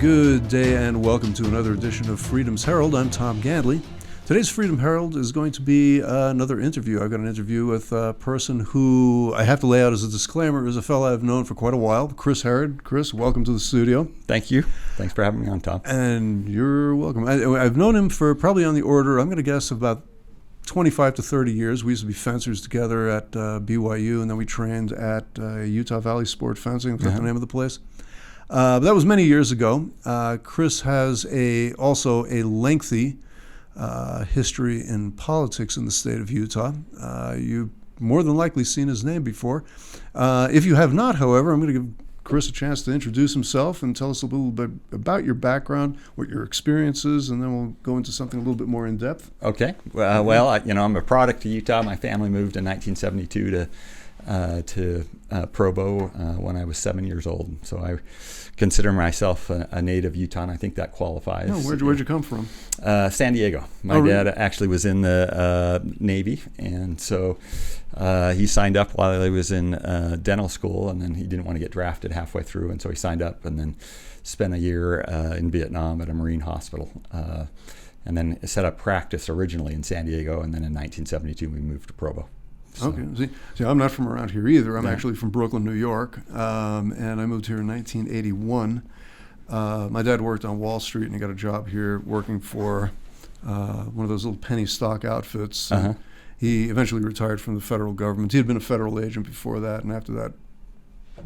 Good day and welcome to another edition of Freedom's Herald. I'm Tom Gandley. Today's Freedom Herald is going to be another interview. I've got an interview with a person who I have to lay out as a disclaimer is a fellow I've known for quite a while, Chris Herrod. Chris, welcome to the studio. Thank you. Thanks for having me on, Tom. And you're welcome. I've known him for probably on the order, I'm going to guess, about 25 to 30 years. We used to be fencers together at BYU, and then we trained at Utah Valley Sport Fencing. That's the name of the place. But that was many years ago. Chris has also a lengthy history in politics in the state of Utah. You've more than likely seen his name before. If you have not, however, I'm going to give Chris a chance to introduce himself and tell us a little bit about your background, what your experience is, and then we'll go into something a little bit more in depth. Okay. I'm a product of Utah. My family moved in 1972 to Provo when I was 7 years old. So I consider myself a native Utah, and I think that qualifies. Oh, where'd you come from? San Diego. My dad actually was in the Navy, and so he signed up while I was in dental school, and then he didn't want to get drafted halfway through, and so he signed up and then spent a year in Vietnam at a Marine hospital, and then set up practice originally in San Diego, and then in 1972 we moved to Provo. So. Okay. See, I'm not from around here either. I'm actually from Brooklyn, New York, and I moved here in 1981. My dad worked on Wall Street, and he got a job here working for one of those little penny stock outfits. He eventually retired from the federal government. He had been a federal agent before that, and after that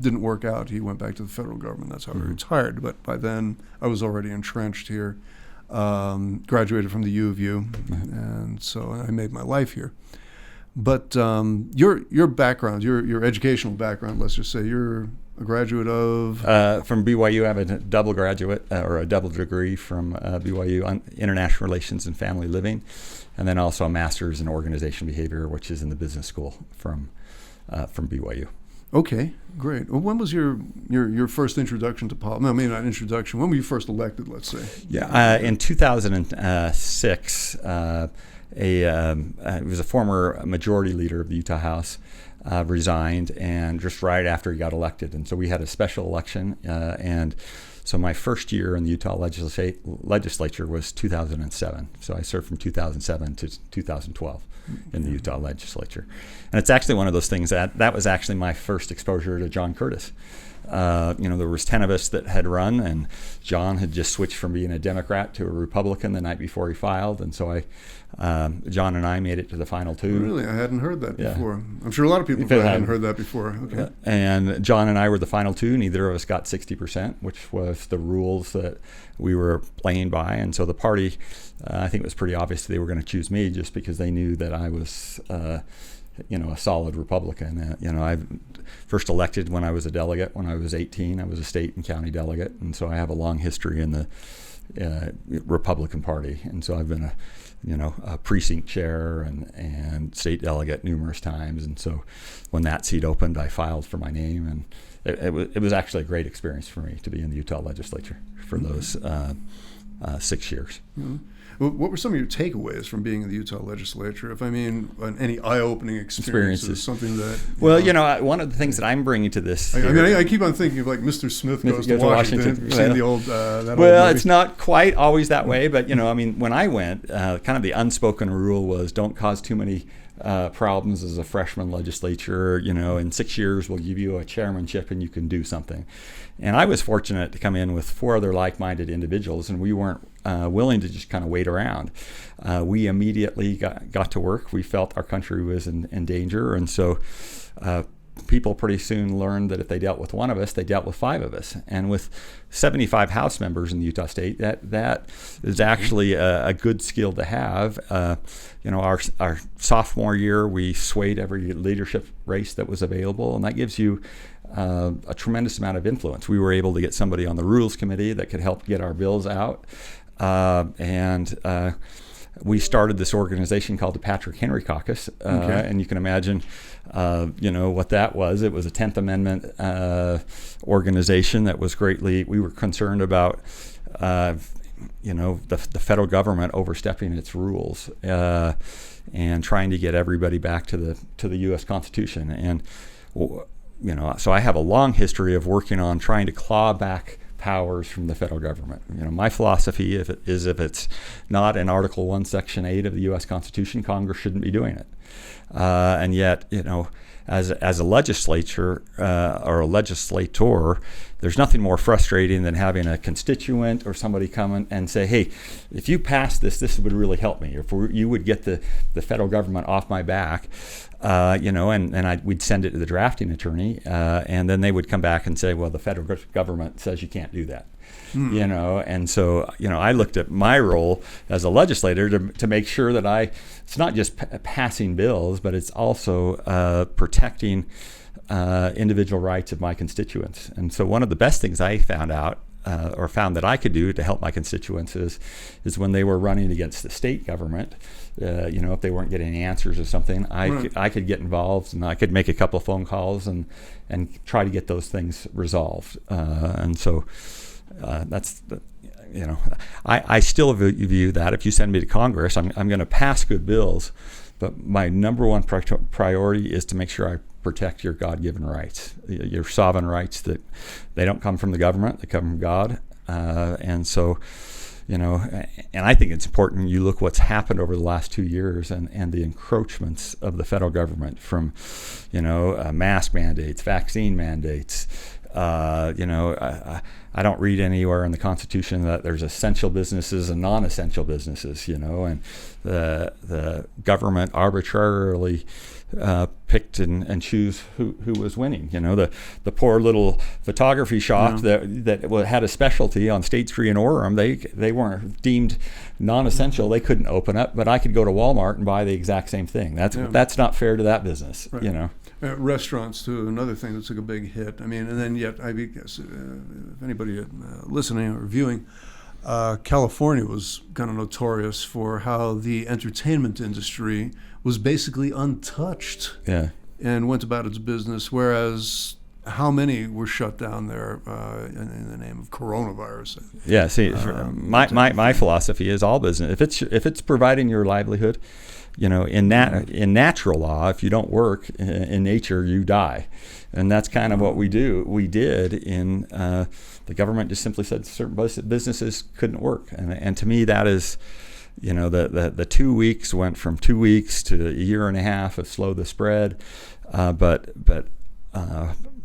didn't work out, he went back to the federal government. That's how he retired. But by then, I was already entrenched here. Graduated from the U of U, and so I made my life here. But your background, your educational background, let's just say you're a graduate of? From BYU, I have a double graduate or a double degree from BYU on International Relations and Family Living, and then also a master's in organization behavior, which is in the business school from BYU. Okay, great. Well, when was your first introduction to politics? No, maybe not introduction. When were you first elected, let's say? Yeah, in 2006. He was a former majority leader of the Utah House, resigned, and just right after he got elected. And so we had a special election, and so my first year in the Utah legislature was 2007. So I served from 2007 to 2012 in the Utah legislature. And it's actually one of those things that was actually my first exposure to John Curtis. There was 10 of us that had run, and John had just switched from being a Democrat to a Republican the night before he filed, and so John and I made it to the final two. Really? I hadn't heard that before. I'm sure a lot of people hadn't heard that before. Okay. And John and I were the final two. Neither of us got 60%, which was the rules that we were playing by, and so the party, I think it was pretty obvious they were going to choose me just because they knew that I was a solid Republican. I first elected when I was a delegate. When I was 18, I was a state and county delegate, and so I have a long history in the Republican Party. And so I've been a precinct chair and state delegate numerous times. And so when that seat opened, I filed for my name, and it was actually a great experience for me to be in the Utah legislature for those 6 years. Mm-hmm. What were some of your takeaways from being in the Utah legislature? Any eye-opening experiences, something that... one of the things that I'm bringing to this... I keep on thinking of like Mr. Smith Goes to Washington. You've seen the old... it's not quite always that way, but, when I went, kind of the unspoken rule was don't cause too many problems as a freshman legislature. In 6 years, we'll give you a chairmanship and you can do something. And I was fortunate to come in with 4 other like-minded individuals, and we weren't willing to just kind of wait around. We immediately got to work. We felt our country was in danger, and so people pretty soon learned that if they dealt with one of us, they dealt with 5 of us. And with 75 House members in the Utah state, that is actually a good skill to have. Our sophomore year, we swayed every leadership race that was available, and that gives you a tremendous amount of influence. We were able to get somebody on the Rules Committee that could help get our bills out, and we started this organization called the Patrick Henry Caucus, and you can imagine, what that was. It was a 10th Amendment organization that was we were concerned about, the federal government overstepping its rules and trying to get everybody back to the U.S. Constitution. And so I have a long history of working on trying to claw back powers from the federal government. My philosophy if it's not in Article 1, Section 8 of the U.S. Constitution, Congress shouldn't be doing it. And yet, as a legislature or a legislator, there's nothing more frustrating than having a constituent or somebody come and say, hey, if you pass this would really help me. If you would get the federal government off my back, and we'd send it to the drafting attorney, and then they would come back and say, well, the federal government says you can't do that. And so, I looked at my role as a legislator to make sure that it's not just passing bills, but it's also protecting individual rights of my constituents. And so one of the best things I found that I could do to help my constituents is when they were running against the state government, if they weren't getting answers or something, I could get involved, and I could make a couple of phone calls and try to get those things resolved. And so I still view that if you send me to Congress, I'm going to pass good bills, but my number one priority is to make sure I protect your God-given rights, your sovereign rights, that they don't come from the government, they come from God. And so, and I think it's important you look what's happened over the last 2 years and the encroachments of the federal government from, mask mandates, vaccine mandates. I don't read anywhere in the Constitution that there's essential businesses and non-essential businesses, and the government arbitrarily picked and choose who was winning. The poor little photography shop that had a specialty on State Street in Orem, they weren't deemed non-essential. They couldn't open up, but I could go to Walmart and buy the exact same thing. That's not fair to that business, right. Restaurants too, another thing that took a big hit. And then yet, I guess if anybody listening or viewing, California was kind of notorious for how the entertainment industry was basically untouched and went about its business, whereas how many were shut down there in the name of coronavirus? Yeah, see, my philosophy is all business. If it's providing your livelihood, in natural law, if you don't work in nature, you die. And that's kind of what we did in the government just simply said certain businesses couldn't work. And to me, that is, the 2 weeks went from 2 weeks to a year and a half of slow the spread. But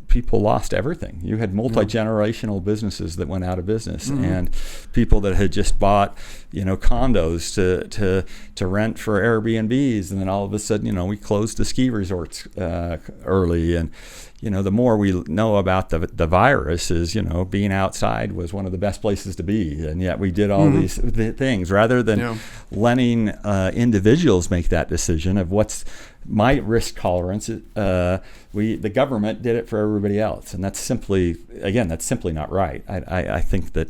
people lost everything. You had multi-generational businesses that went out of business, and people that had just bought, condos to rent for Airbnbs, and then all of a sudden, we closed the ski resorts early, and the more we know about the virus is, being outside was one of the best places to be, and yet we did all these things rather than letting individuals make that decision of what's my risk tolerance. The government did it for everybody else, and that's simply not right. I think that,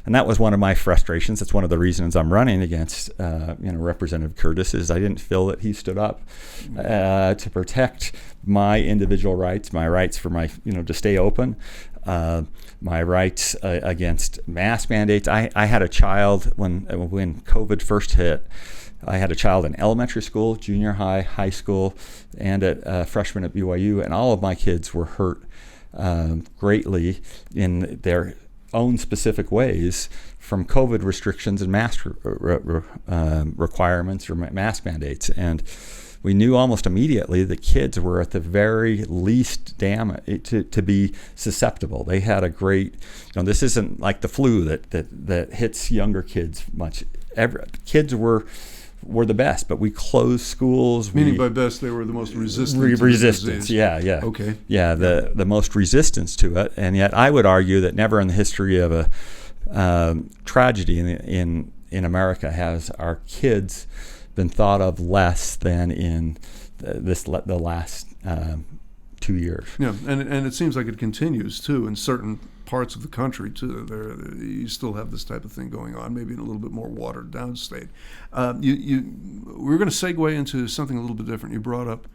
and that was one of my frustrations. That's one of the reasons I'm running against Representative Curtis, is I didn't feel that he stood up to protect my individual rights, my rights for my to stay open, my rights against mask mandates. I had a child when COVID first hit. I had a child in elementary school, junior high, high school, and a freshman at BYU, and all of my kids were hurt greatly in their own specific ways from COVID restrictions and mask requirements or mask mandates. And we knew almost immediately the kids were at the very least to be susceptible. They had a great, this isn't like the flu that hits younger kids much. Kids were the best, but we closed schools. Meaning by best, they were the most resistant. Resistance, yeah. Okay. Yeah, the most resistance to it, and yet I would argue that never in the history of a tragedy in America has our kids been thought of less than in the last 2 years. Yeah, and it seems like it continues too in certain parts of the country too. You still have this type of thing going on, maybe in a little bit more watered down state. We're going to segue into something a little bit different. You brought up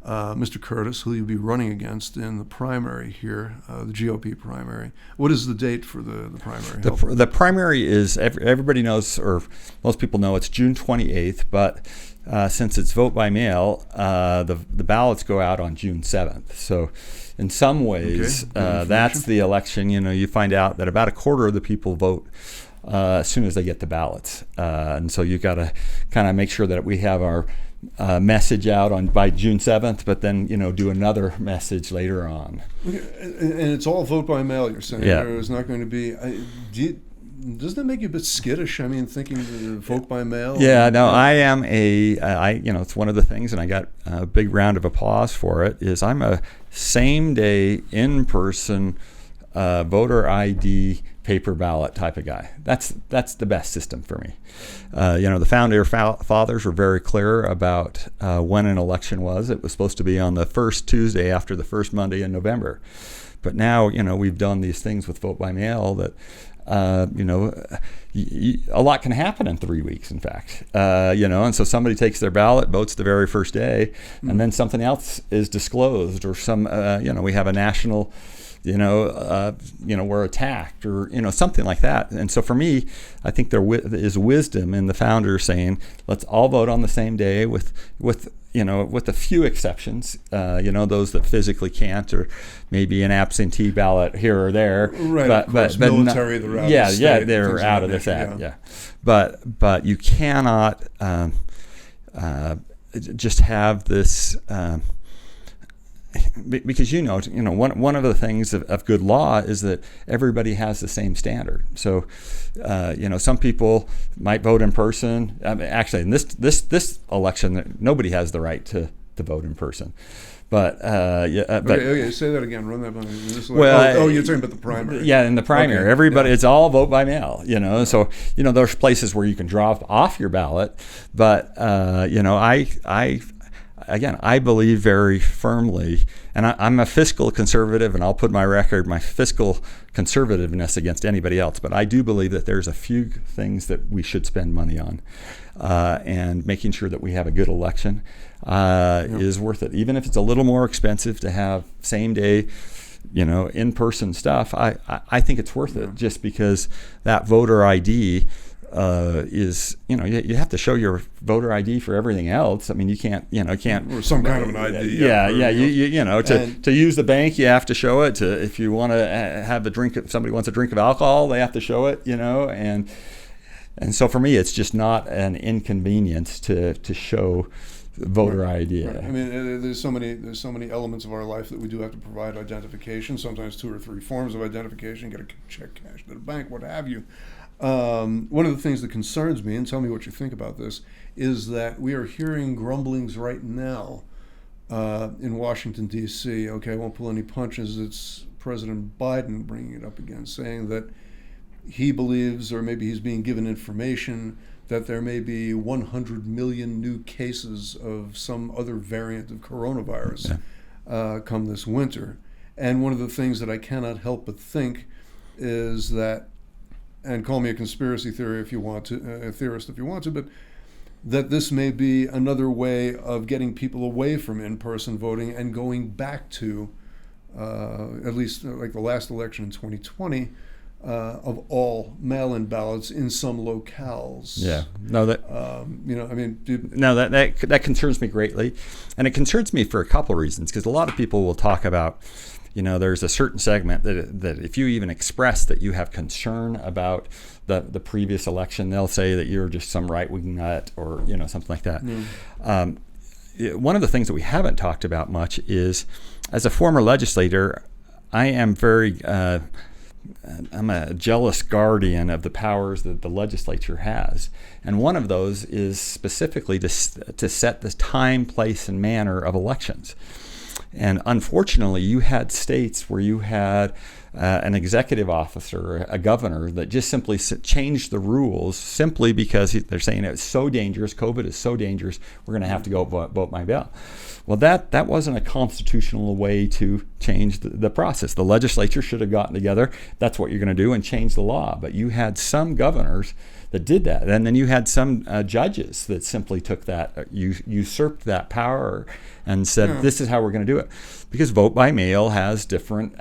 Mr. Curtis, who you'll be running against in the primary here, the GOP primary. What is the date for the primary? The primary is, everybody knows, or most people know, it's June 28th, but since it's vote by mail, the ballots go out on June 7th. So in some ways, that's the election. You find out that about a quarter of the people vote as soon as they get the ballots. And so you got to kind of make sure that we have our message out by June 7th, but then do another message later on. Okay. And it's all vote by mail, you're saying? Yeah. There's not going to be... doesn't that make you a bit skittish? I mean, thinking vote by mail? Yeah, no, I am it's one of the things, and I got a big round of applause for it, is I'm a same-day, in-person voter ID paper ballot type of guy. That's the best system for me. The founder fathers were very clear about when an election was. It was supposed to be on the first Tuesday after the first Monday in November. But now, we've done these things with vote by mail that, a lot can happen in 3 weeks, in fact. And so somebody takes their ballot, votes the very first day, and then something else is disclosed, or we have a national, we're attacked, or something like that. And so for me, I think there is wisdom in the founders saying, let's all vote on the same day, with a few exceptions, those that physically can't, or maybe an absentee ballot here or there. Right. But military, they're out. Yeah, of the state, they're out of the state. Yeah. But you cannot just have this. Because one of the things of good law is that everybody has the same standard. So, some people might vote in person. Actually, in this election, nobody has the right to vote in person. But okay, say that again. Run that by me. You're talking about the primary. Yeah, in the primary, everybody, it's all vote by mail. So there's places where you can drop off your ballot, but I believe very firmly, and I'm a fiscal conservative, and I'll put my fiscal conservativeness against anybody else, but I do believe that there's a few things that we should spend money on, and making sure that we have a good election is worth it. Even if it's a little more expensive to have same day, in-person stuff, I think it's worth it, just because that voter ID is, you have to show your voter ID for everything else. I mean, you can't. Or some kind of an ID. To use the bank, you have to show it. If you want to have a drink, if somebody wants a drink of alcohol, they have to show it. And so for me, it's just not an inconvenience to show voter ID. Right. I mean, there's so many elements of our life that we do have to provide identification. Sometimes 2 or 3 forms of identification. Get a check cashed at a bank, what have you. One of the things that concerns me, and tell me what you think about this, is that we are hearing grumblings right now in Washington, D.C. Okay, I won't pull any punches. It's President Biden bringing it up again, saying that he believes, or maybe he's being given information, that there may be 100 million new cases of some other variant of coronavirus come this winter. And one of the things that I cannot help but think is that, and call me a conspiracy theory if you want to, a theorist if you want to, but that this may be another way of getting people away from in-person voting and going back to, at least like the last election in 2020, of all mail-in ballots in some locales. Yeah, no, that that concerns me greatly, and it concerns me for a couple reasons. Because a lot of people will talk about, there's a certain segment that if you even express that you have concern about the previous election, they'll say that you're just some right-wing nut, or something like that. One of the things that we haven't talked about much is, as a former legislator, I am I'm a jealous guardian of the powers that the legislature has. And one of those is specifically to set the time, place, and manner of elections. And unfortunately, you had states where you had an executive officer, a governor, that just simply changed the rules simply because they're saying it's so dangerous, COVID is so dangerous, we're going to have to go vote by mail. Well, that wasn't a constitutional way to change the process. The legislature should have gotten together. That's what you're going to do, and change the law. But you had some governors that did that, and then you had some judges that simply took that, usurped that power, and said, "This is how we're going to do it," because vote by mail has different,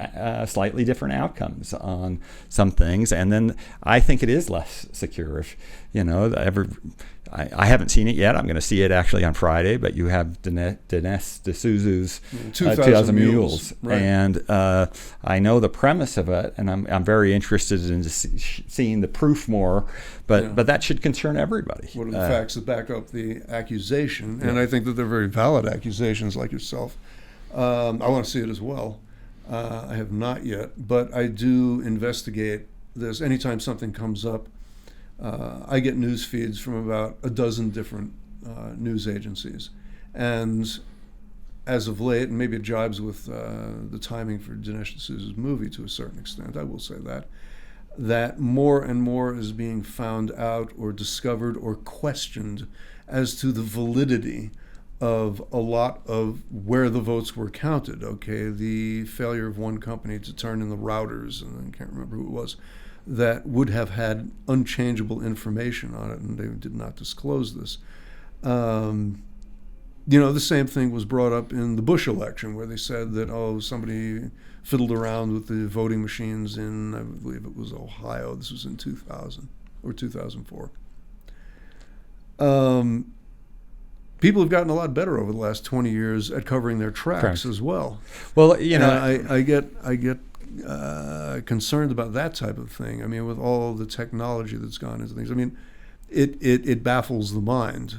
slightly different outcomes on some things, and then I think it is less secure. If I haven't seen it yet. I'm going to see it actually on Friday. But you have Dinesh D'Souza's 2,000 Mules. Right. And I know the premise of it, and I'm very interested in seeing the proof more. But that should concern everybody. What are the facts that back up the accusation? And I think that they're very valid accusations, like yourself. I want to see it as well. I have not yet, but I do investigate this. Anytime something comes up, I get news feeds from about a dozen different news agencies. And as of late, and maybe it jibes with the timing for Dinesh D'Souza's movie to a certain extent, I will say that more and more is being found out or discovered or questioned as to the validity of a lot of where the votes were counted. Okay, the failure of one company to turn in the routers, and I can't remember who it was, that would have had unchangeable information on it, and they did not disclose this. The same thing was brought up in the Bush election, where they said that, somebody fiddled around with the voting machines in, I believe it was Ohio. This was in 2000 or 2004. People have gotten a lot better over the last 20 years at covering their tracks as well. Well, I get concerned about that type of thing. I mean, with all the technology that's gone into things. I mean, it baffles the mind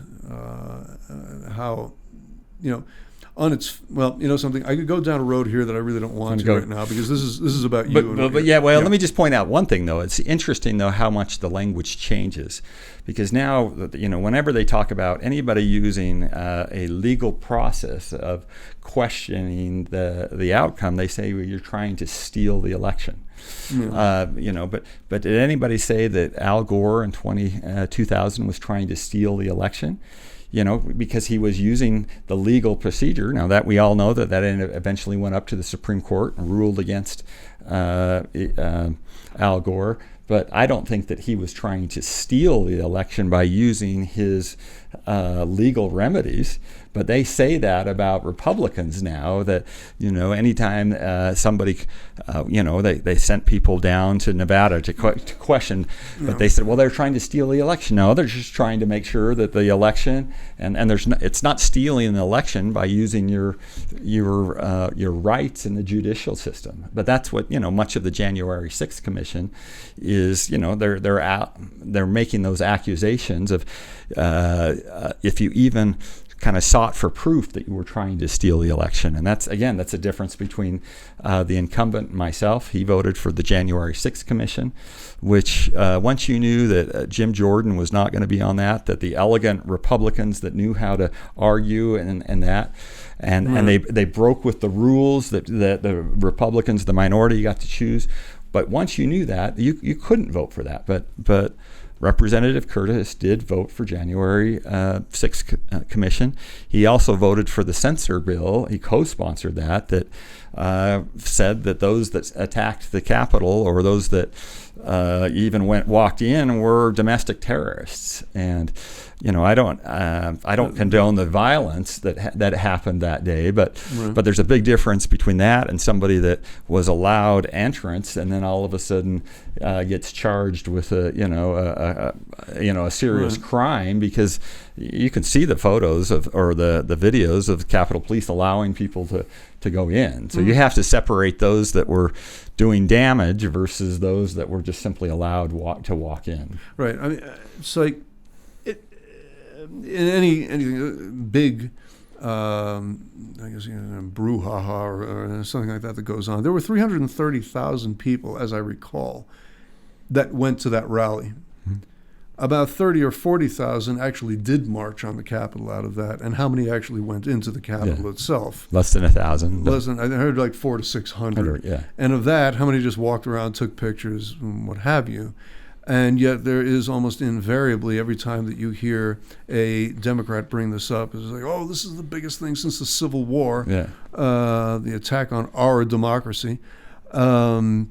how, on its, something. I could go down a road here that I really don't want to right now, because this is about you. Let me just point out one thing, though. It's interesting, though, how much the language changes, because now, whenever they talk about anybody using a legal process of questioning the outcome, they say, well, you're trying to steal the election. But did anybody say that Al Gore in 2000 was trying to steal the election? Because he was using the legal procedure. Now that we all know that eventually went up to the Supreme Court and ruled against Al Gore. But I don't think that he was trying to steal the election by using his legal remedies. But they say that about Republicans now, that, anytime somebody, they sent people down to Nevada to question, but they said, well, they're trying to steal the election. No, they're just trying to make sure that the election, and it's not stealing the election by using your rights in the judicial system. But that's what, much of the January 6th Commission is, they're making those accusations of, if you even kind of sought for proof that you were trying to steal the election. And that's a difference between the incumbent and myself. He voted for the January 6th Commission, which once you knew that Jim Jordan was not going to be on that the elegant Republicans that knew how to argue and they broke with the rules that the Republicans, the minority, got to choose. But once you knew that, you couldn't vote for that. But Representative Curtis did vote for January 6th Commission. He also voted for the censor bill. He co-sponsored that said that those that attacked the Capitol, or those that even walked in, were domestic terrorists. And I don't condone the violence that happened that day, but there's a big difference between that and somebody that was allowed entrance and then all of a sudden gets charged with a serious crime, because you can see the photos or the videos of the Capitol Police allowing people to go in. So you have to separate those that were doing damage versus those that were just simply allowed to walk in. Right. I mean, it's like in anything big, I guess brouhaha or something like that goes on. There were 330,000 people, as I recall, that went to that rally. About 30 or 40,000 actually did march on the Capitol out of that. And how many actually went into the Capitol itself? Less than 1,000. I heard like 400 to 600. Yeah. And of that, how many just walked around, took pictures, and what have you? And yet there is almost invariably, every time that you hear a Democrat bring this up, it's like, oh, this is the biggest thing since the Civil War, the attack on our democracy. And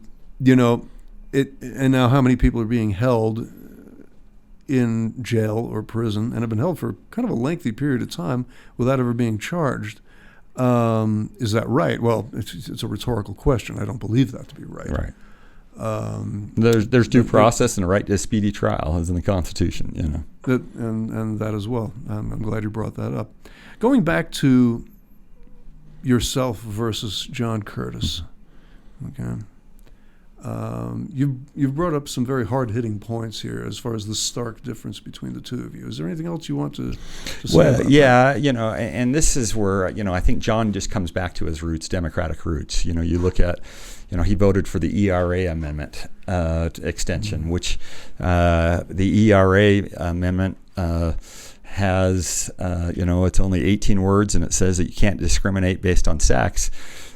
now how many people are being held in jail or prison and have been held for kind of a lengthy period of time without ever being charged? Is that right? Well, it's a rhetorical question. I don't believe that to be right. Right. There's due process and a right to a speedy trial, as in the Constitution. And that as well. I'm glad you brought that up. Going back to yourself versus John Curtis. Okay. You've brought up some very hard-hitting points here as far as the stark difference between the two of you. Is there anything else you want to say about that? And this is where, I think John just comes back to his roots, Democratic roots. You look at, he voted for the ERA amendment extension, which the ERA amendment has, it's only 18 words, and it says that you can't discriminate based on sex.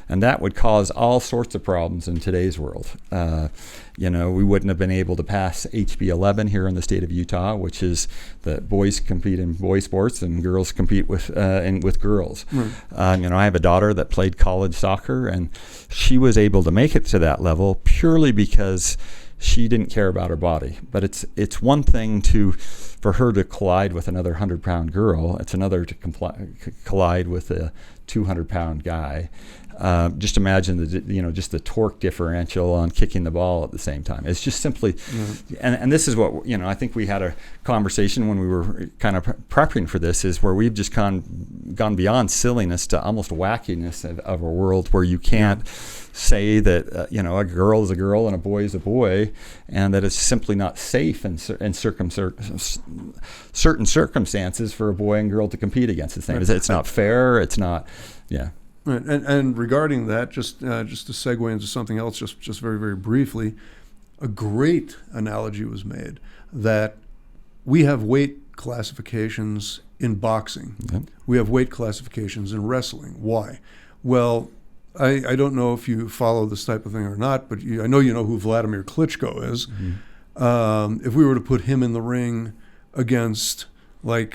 And that would cause all sorts of problems in today's world. We wouldn't have been able to pass HB 11 here in the state of Utah, which is that boys compete in boy sports and girls compete with girls. Right. I have a daughter that played college soccer, and she was able to make it to that level purely because she didn't care about her body. But it's one thing for her to collide with another 100-pound girl. It's another to collide with a 200-pound guy. Just imagine just the torque differential on kicking the ball at the same time. It's just simply, and this is what I think we had a conversation when we were kind of prepping for this, is where we've just gone beyond silliness to almost wackiness of a world where you can't say that a girl is a girl and a boy is a boy, and that it's simply not safe in certain circumstances for a boy and girl to compete against the same. It's not fair. It's not, Right, and regarding that, just to segue into something else, just very, very briefly, a great analogy was made that we have weight classifications in boxing. Yep. We have weight classifications in wrestling. Why? Well, I don't know if you follow this type of thing or not, but I know you know who Vladimir Klitschko is. Mm-hmm. If we were to put him in the ring against, I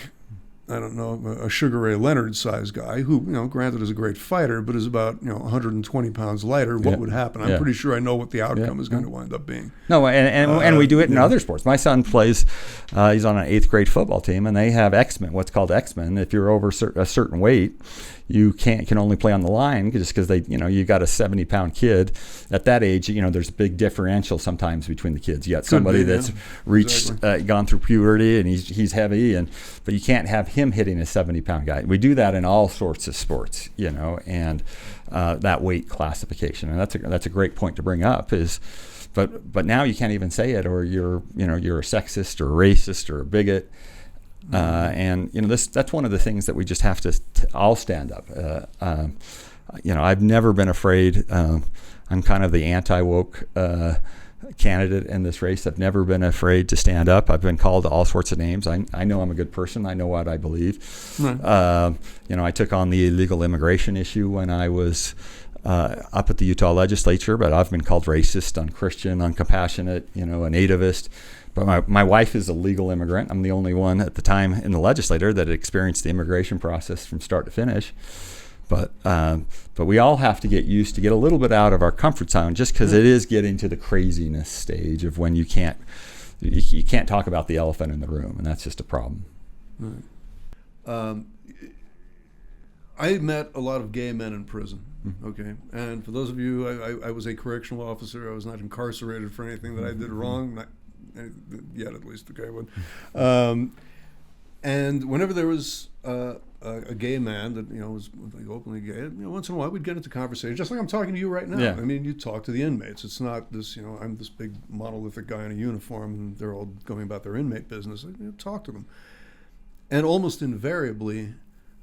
don't know, a Sugar Ray Leonard size guy who, granted is a great fighter, but is about, 120 pounds lighter, what would happen? I'm pretty sure I know what the outcome is going to wind up being. No, and we do it in other sports. My son plays, he's on an 8th grade football team, and they have X-Men, what's called X-Men. If you're over a certain weight, you can only play on the line just because you got a 70-pound kid. At that age, there's a big differential sometimes between the kids. You got somebody that's reached, gone through puberty, and he's heavy, but you can't have him hitting a 70-pound guy. We do that in all sorts of sports, and that weight classification, and that's a great point to bring up. But now you can't even say it, or you're a sexist or a racist or a bigot. That's one of the things that we just have to all stand up. I've never been afraid. I'm kind of the anti-woke candidate in this race. I've never been afraid to stand up. I've been called all sorts of names. I know I'm a good person. I know what I believe. Right. I took on the illegal immigration issue when I was up at the Utah legislature, but I've been called racist, unchristian, uncompassionate, a nativist. But my wife is a legal immigrant. I'm the only one at the time in the legislature that had experienced the immigration process from start to finish. But we all have to get used to get a little bit out of our comfort zone, just because it is getting to the craziness stage of when you can't talk about the elephant in the room, and that's just a problem. Right. I met a lot of gay men in prison. Okay, and for those of you, I was a correctional officer. I was not incarcerated for anything that I did wrong. Not yet, at least. Okay, and whenever there was a gay man that was openly gay, once in a while we'd get into conversation, just like I'm talking to you right now. Yeah. I mean, you talk to the inmates. It's not this, I'm this big monolithic guy in a uniform, and they're all going about their inmate business. Talk to them, and almost invariably,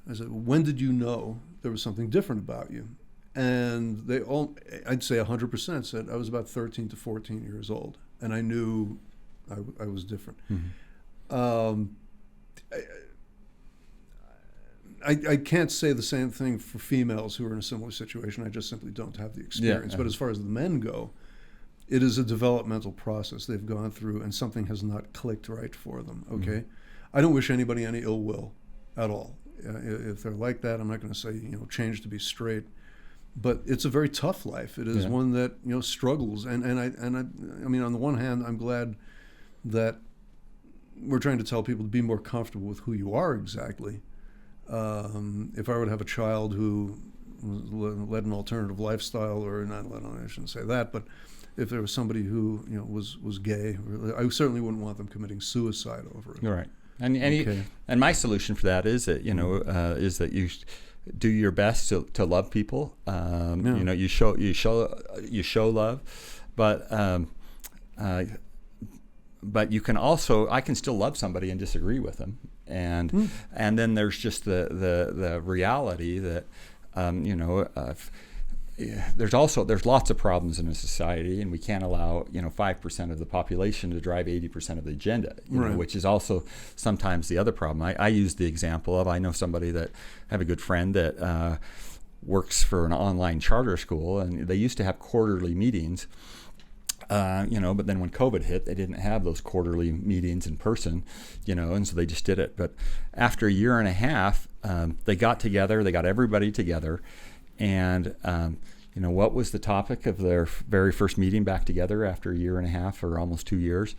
I said, "When did you know there was something different about you?" And they all, I'd say 100% said, I was about 13 to 14 years old, and I knew I was different. Mm-hmm. I can't say the same thing for females who are in a similar situation. I just simply don't have the experience. Yeah. But as far as the men go, it is a developmental process they've gone through, and something has not clicked right for them. Okay, I don't wish anybody any ill will at all. If they're like that, I'm not going to say change to be straight, but it's a very tough life. It is one that struggles, and I mean, on the one hand, I'm glad that we're trying to tell people to be more comfortable with who you are exactly. If I were to have a child who led an alternative lifestyle, or not led on, I shouldn't say that, but if there was somebody who was gay, I certainly wouldn't want them committing suicide over it. Right. And my solution for that is that is that you do your best to love people. You show love, but you can also, I can still love somebody and disagree with them, and then there's just the reality that there's lots of problems in a society, and we can't allow 5% of the population to drive 80% of the agenda, which is also sometimes the other problem. I use the example of, I know somebody that I have a good friend that works for an online charter school, and they used to have quarterly meetings. But then when COVID hit, they didn't have those quarterly meetings in person, and so they just did it. But after a year and a half, they got together, they got everybody together, and what was the topic of their very first meeting back together after a year and a half or almost 2 years?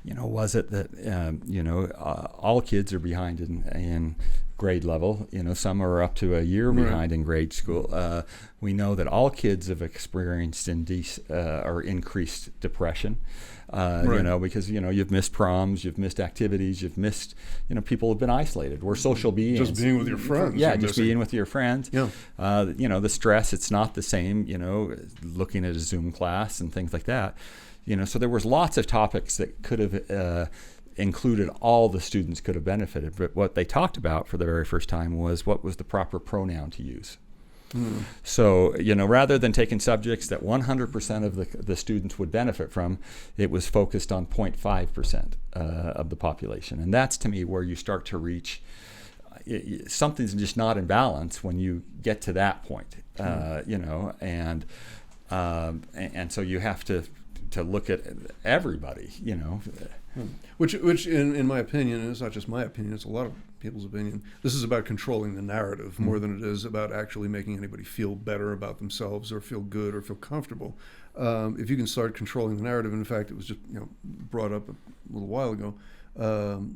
Was it that all kids are behind in grade level? Some are up to a year behind in grade school. We know that all kids have experienced or increased depression. Because you've missed proms, you've missed activities, you've missed people have been isolated. We're social beings. Just being with your friends. Yeah, just being with your friends. Yeah. The stress, it's not the same. Looking at a Zoom class and things like that. So there was lots of topics that could have included all the students could have benefited. But what they talked about for the very first time was what was the proper pronoun to use. So, rather than taking subjects that 100% of the students would benefit from, it was focused on 0.5% of the population. And that's, to me, where you start to reach something's just not in balance when you get to that point, and so you have to look at everybody, Which in my opinion, and it's not just my opinion, it's a lot of people's opinion, this is about controlling the narrative more than it is about actually making anybody feel better about themselves or feel good or feel comfortable. If you can start controlling the narrative, and in fact, it was just brought up a little while ago,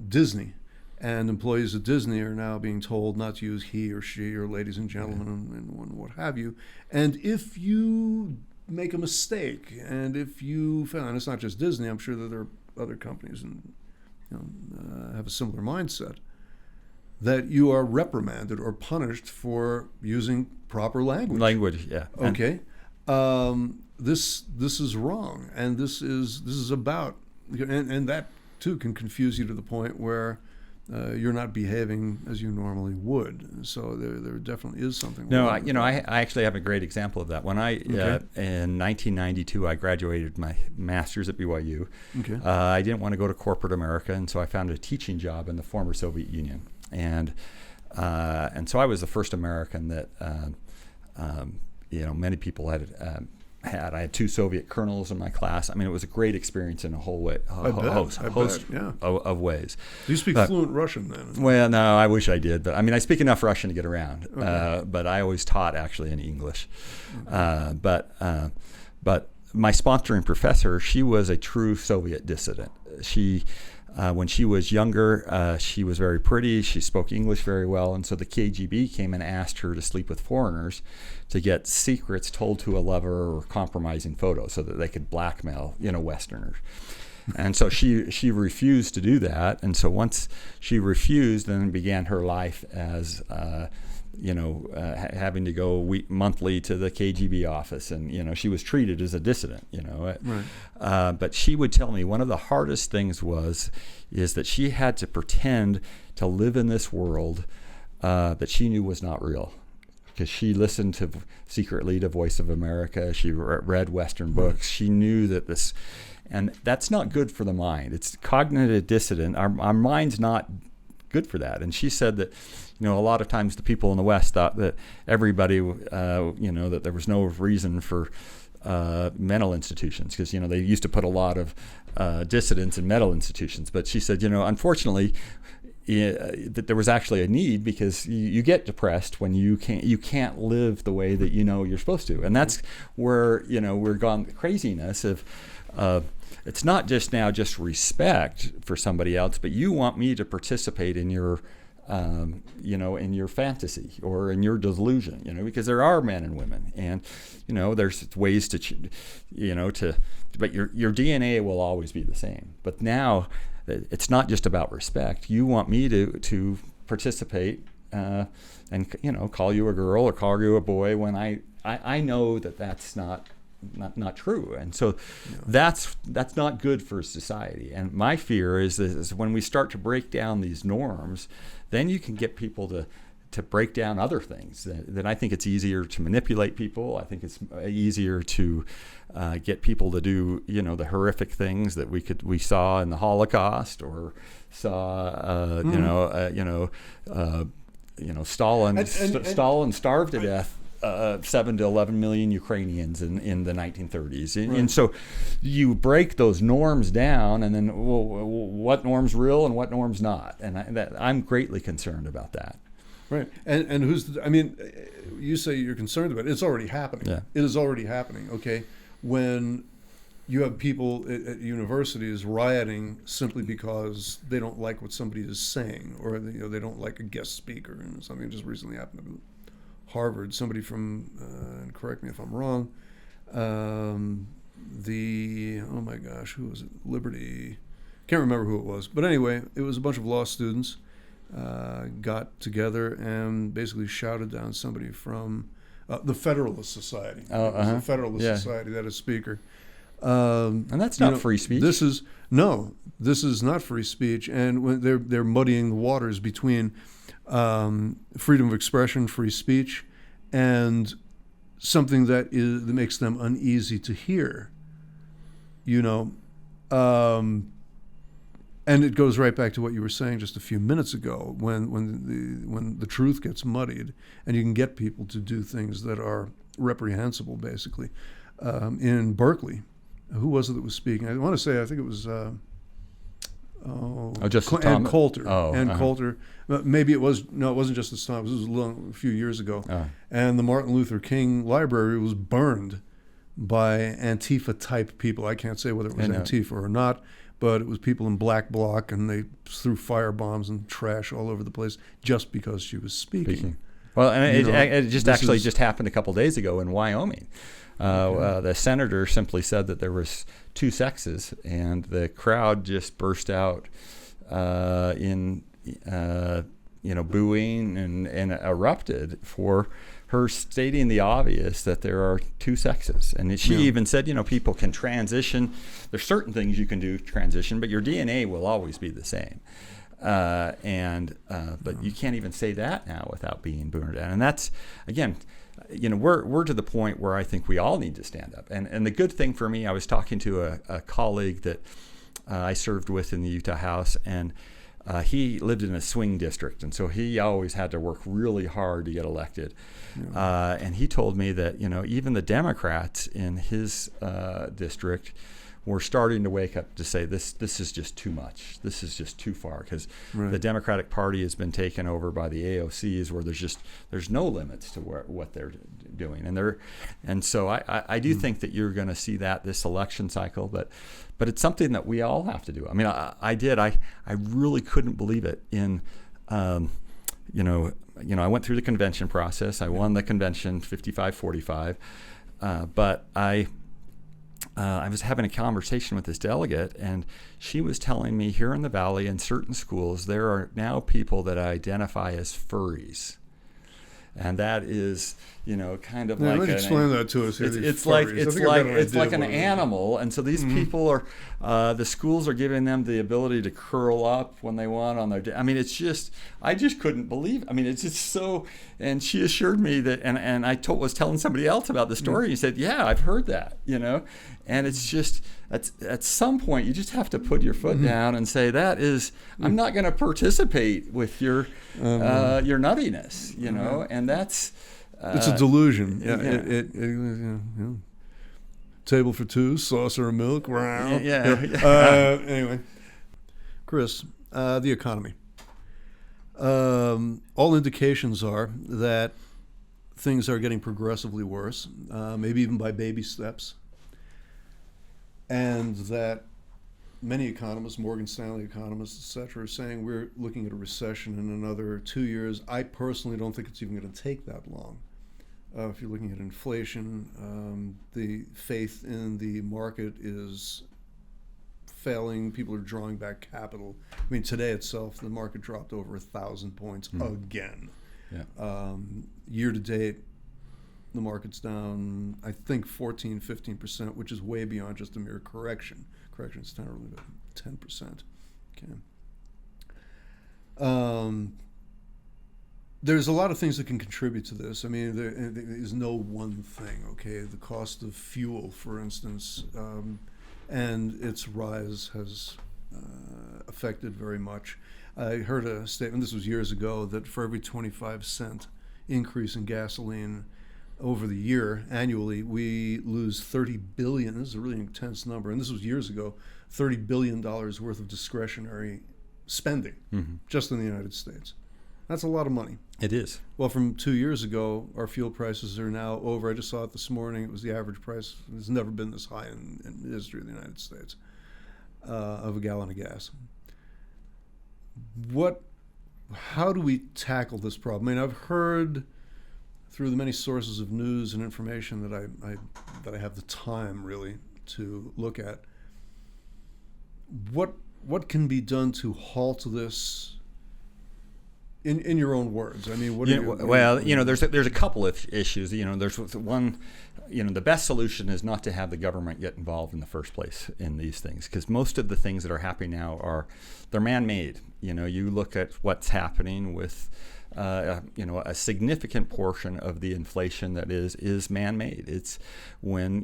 Disney. And employees at Disney are now being told not to use he or she or ladies and gentlemen and what have you. And if you make a mistake, and if you found, and it's not just Disney, I'm sure that there are other companies and have a similar mindset, that you are reprimanded or punished for using proper language. Yeah. Okay. This is wrong, and this is about, and that too can confuse you to the point where you're not behaving as you normally would. So there definitely is something wrong. No, I actually have a great example of that. When in 1992, I graduated my master's at BYU. Okay. I didn't want to go to corporate America, and so I found a teaching job in the former Soviet Union. And so I was the first American that many people had. I had 2 Soviet colonels in my class. I mean, it was a great experience in a whole host of ways. Do you speak fluent Russian then? Well, no, I wish I did, but I mean, I speak enough Russian to get around. Okay. But I always taught actually in English. Okay. But my sponsoring professor, she was a true Soviet dissident. She. When she was younger, she was very pretty. She spoke English very well, and so the KGB came and asked her to sleep with foreigners to get secrets told to a lover or compromising photos so that they could blackmail, Westerners. And so she refused to do that. And so once she refused, then began her life as having to go monthly to the KGB office, and she was treated as a dissident. Right. But she would tell me one of the hardest things is that she had to pretend to live in this world that she knew was not real, because she listened secretly to Voice of America. She read Western books. She knew that this, and that's not good for the mind. It's cognitive dissonance. Our mind's not good for that. And she said that, a lot of times the people in the West thought that everybody, that there was no reason for mental institutions, because they used to put a lot of dissidents in mental institutions. But she said, unfortunately, that there was actually a need, because you get depressed when you can't live the way that you're supposed to, and that's where we're gone the craziness of. It's not just respect for somebody else, but you want me to participate in your in your fantasy or in your delusion, because there are men and women, and there's ways but your DNA will always be the same. But now it's not just about respect. You want me to participate and call you a girl or call you a boy when I know that that's not true, and so that's not good for society. And my fear is when we start to break down these norms, then you can get people to break down other things. Then I think it's easier to manipulate people. I think it's easier to get people to do the horrific things that we saw in the Holocaust, or saw Stalin starved to death 7 to 11 million Ukrainians in the 1930s. And so you break those norms down, and then what norm's real and what norm's not? And I'm greatly concerned about that. Right. And you say you're concerned about it. It's already happening. Yeah. It is already happening. Okay. When you have people at universities rioting simply because they don't like what somebody is saying, or they don't like a guest speaker, and something just recently happened at Harvard. Somebody from, and correct me if I'm wrong, oh my gosh, who was it? Liberty. Can't remember who it was. But anyway, it was a bunch of law students got together and basically shouted down somebody from the Federalist Society. The Federalist Society, that is speaker. And that's not free speech. This is not free speech, and when they're muddying the waters between freedom of expression, free speech, and something that makes them uneasy to hear. And it goes right back to what you were saying just a few minutes ago, when the truth gets muddied, and you can get people to do things that are reprehensible, basically. In Berkeley, who was it that was speaking? I want to say, I think it was Ann Coulter. Coulter. Maybe it was. No, it wasn't Justice Thomas. It was a few years ago. And the Martin Luther King Library was burned by Antifa-type people. I can't say whether it was Antifa or not, but it was people in black bloc, and they threw firebombs and trash all over the place just because she was speaking. Well, and it just happened a couple days ago in Wyoming. The senator simply said that there was two sexes, and the crowd just burst out in booing and erupted for her stating the obvious that there are two sexes. And she even said, people can transition. There's certain things you can do transition, but your DNA will always be the same. But you can't even say that now without being burned down. And that's, again, we're to the point where I think we all need to stand up. And the good thing for me, I was talking to a colleague that I served with in the Utah House, and he lived in a swing district, and so he always had to work really hard to get elected. And he told me that even the Democrats in his district were starting to wake up to say this is just too much. This is just too far, because the Democratic Party has been taken over by the AOCs, where there's no limits to what they're doing, and so I do think that you're going to see that this election cycle, but it's something that we all have to do. I mean, I really couldn't believe it. I went through the convention process. I won the convention 55-45, but I was having a conversation with this delegate, and she was telling me here in the Valley, in certain schools, there are now people that identify as furries. And that is, kind of like explain that to us here. It's like an animal, and so these people are. The schools are giving them the ability to curl up when they want on their. I mean, I just couldn't believe. I mean, it's just so. And she assured me that, and I was telling somebody else about the story. He said, "Yeah, I've heard that," And it's just at some point you just have to put your foot down and say I'm not going to participate with your nuttiness, and that's it's a delusion. Table for two, saucer of milk. Anyway, Chris, the economy. All indications are that things are getting progressively worse, maybe even by baby steps, and that many economists, Morgan Stanley economists, et cetera, are saying we're looking at a recession in another 2 years. I personally don't think it's even going to take that long. If you're looking at inflation, the faith in the market is failing. People are drawing back capital. I mean, today itself, the market dropped over 1,000 points again. Yeah. Year to date, the market's down, I think, 14, 15%, which is way beyond just a mere correction. Correction's not really about 10%. Okay. There's a lot of things that can contribute to this. I mean, there is no one thing, okay? The cost of fuel, for instance, and its rise has affected very much. I heard a statement, this was years ago, that for every 25-cent increase in gasoline over the year, annually, we lose $30 billion. This is a really intense number, and this was years ago, $30 billion worth of discretionary spending just in the United States. That's a lot of money. It is. Well, from 2 years ago, our fuel prices are now over. I just saw it this morning. It was the average price. It's never been this high in the history of the United States of a gallon of gas. How do we tackle this problem? I mean, I've heard through the many sources of news and information that I have the time really to look at. What can be done to halt this? In your own words, I mean, there's a couple of issues. There's one. The best solution is not to have the government get involved in the first place in these things, because most of the things that are happening now they're man-made. You look at what's happening with, a significant portion of the inflation that is man-made. It's when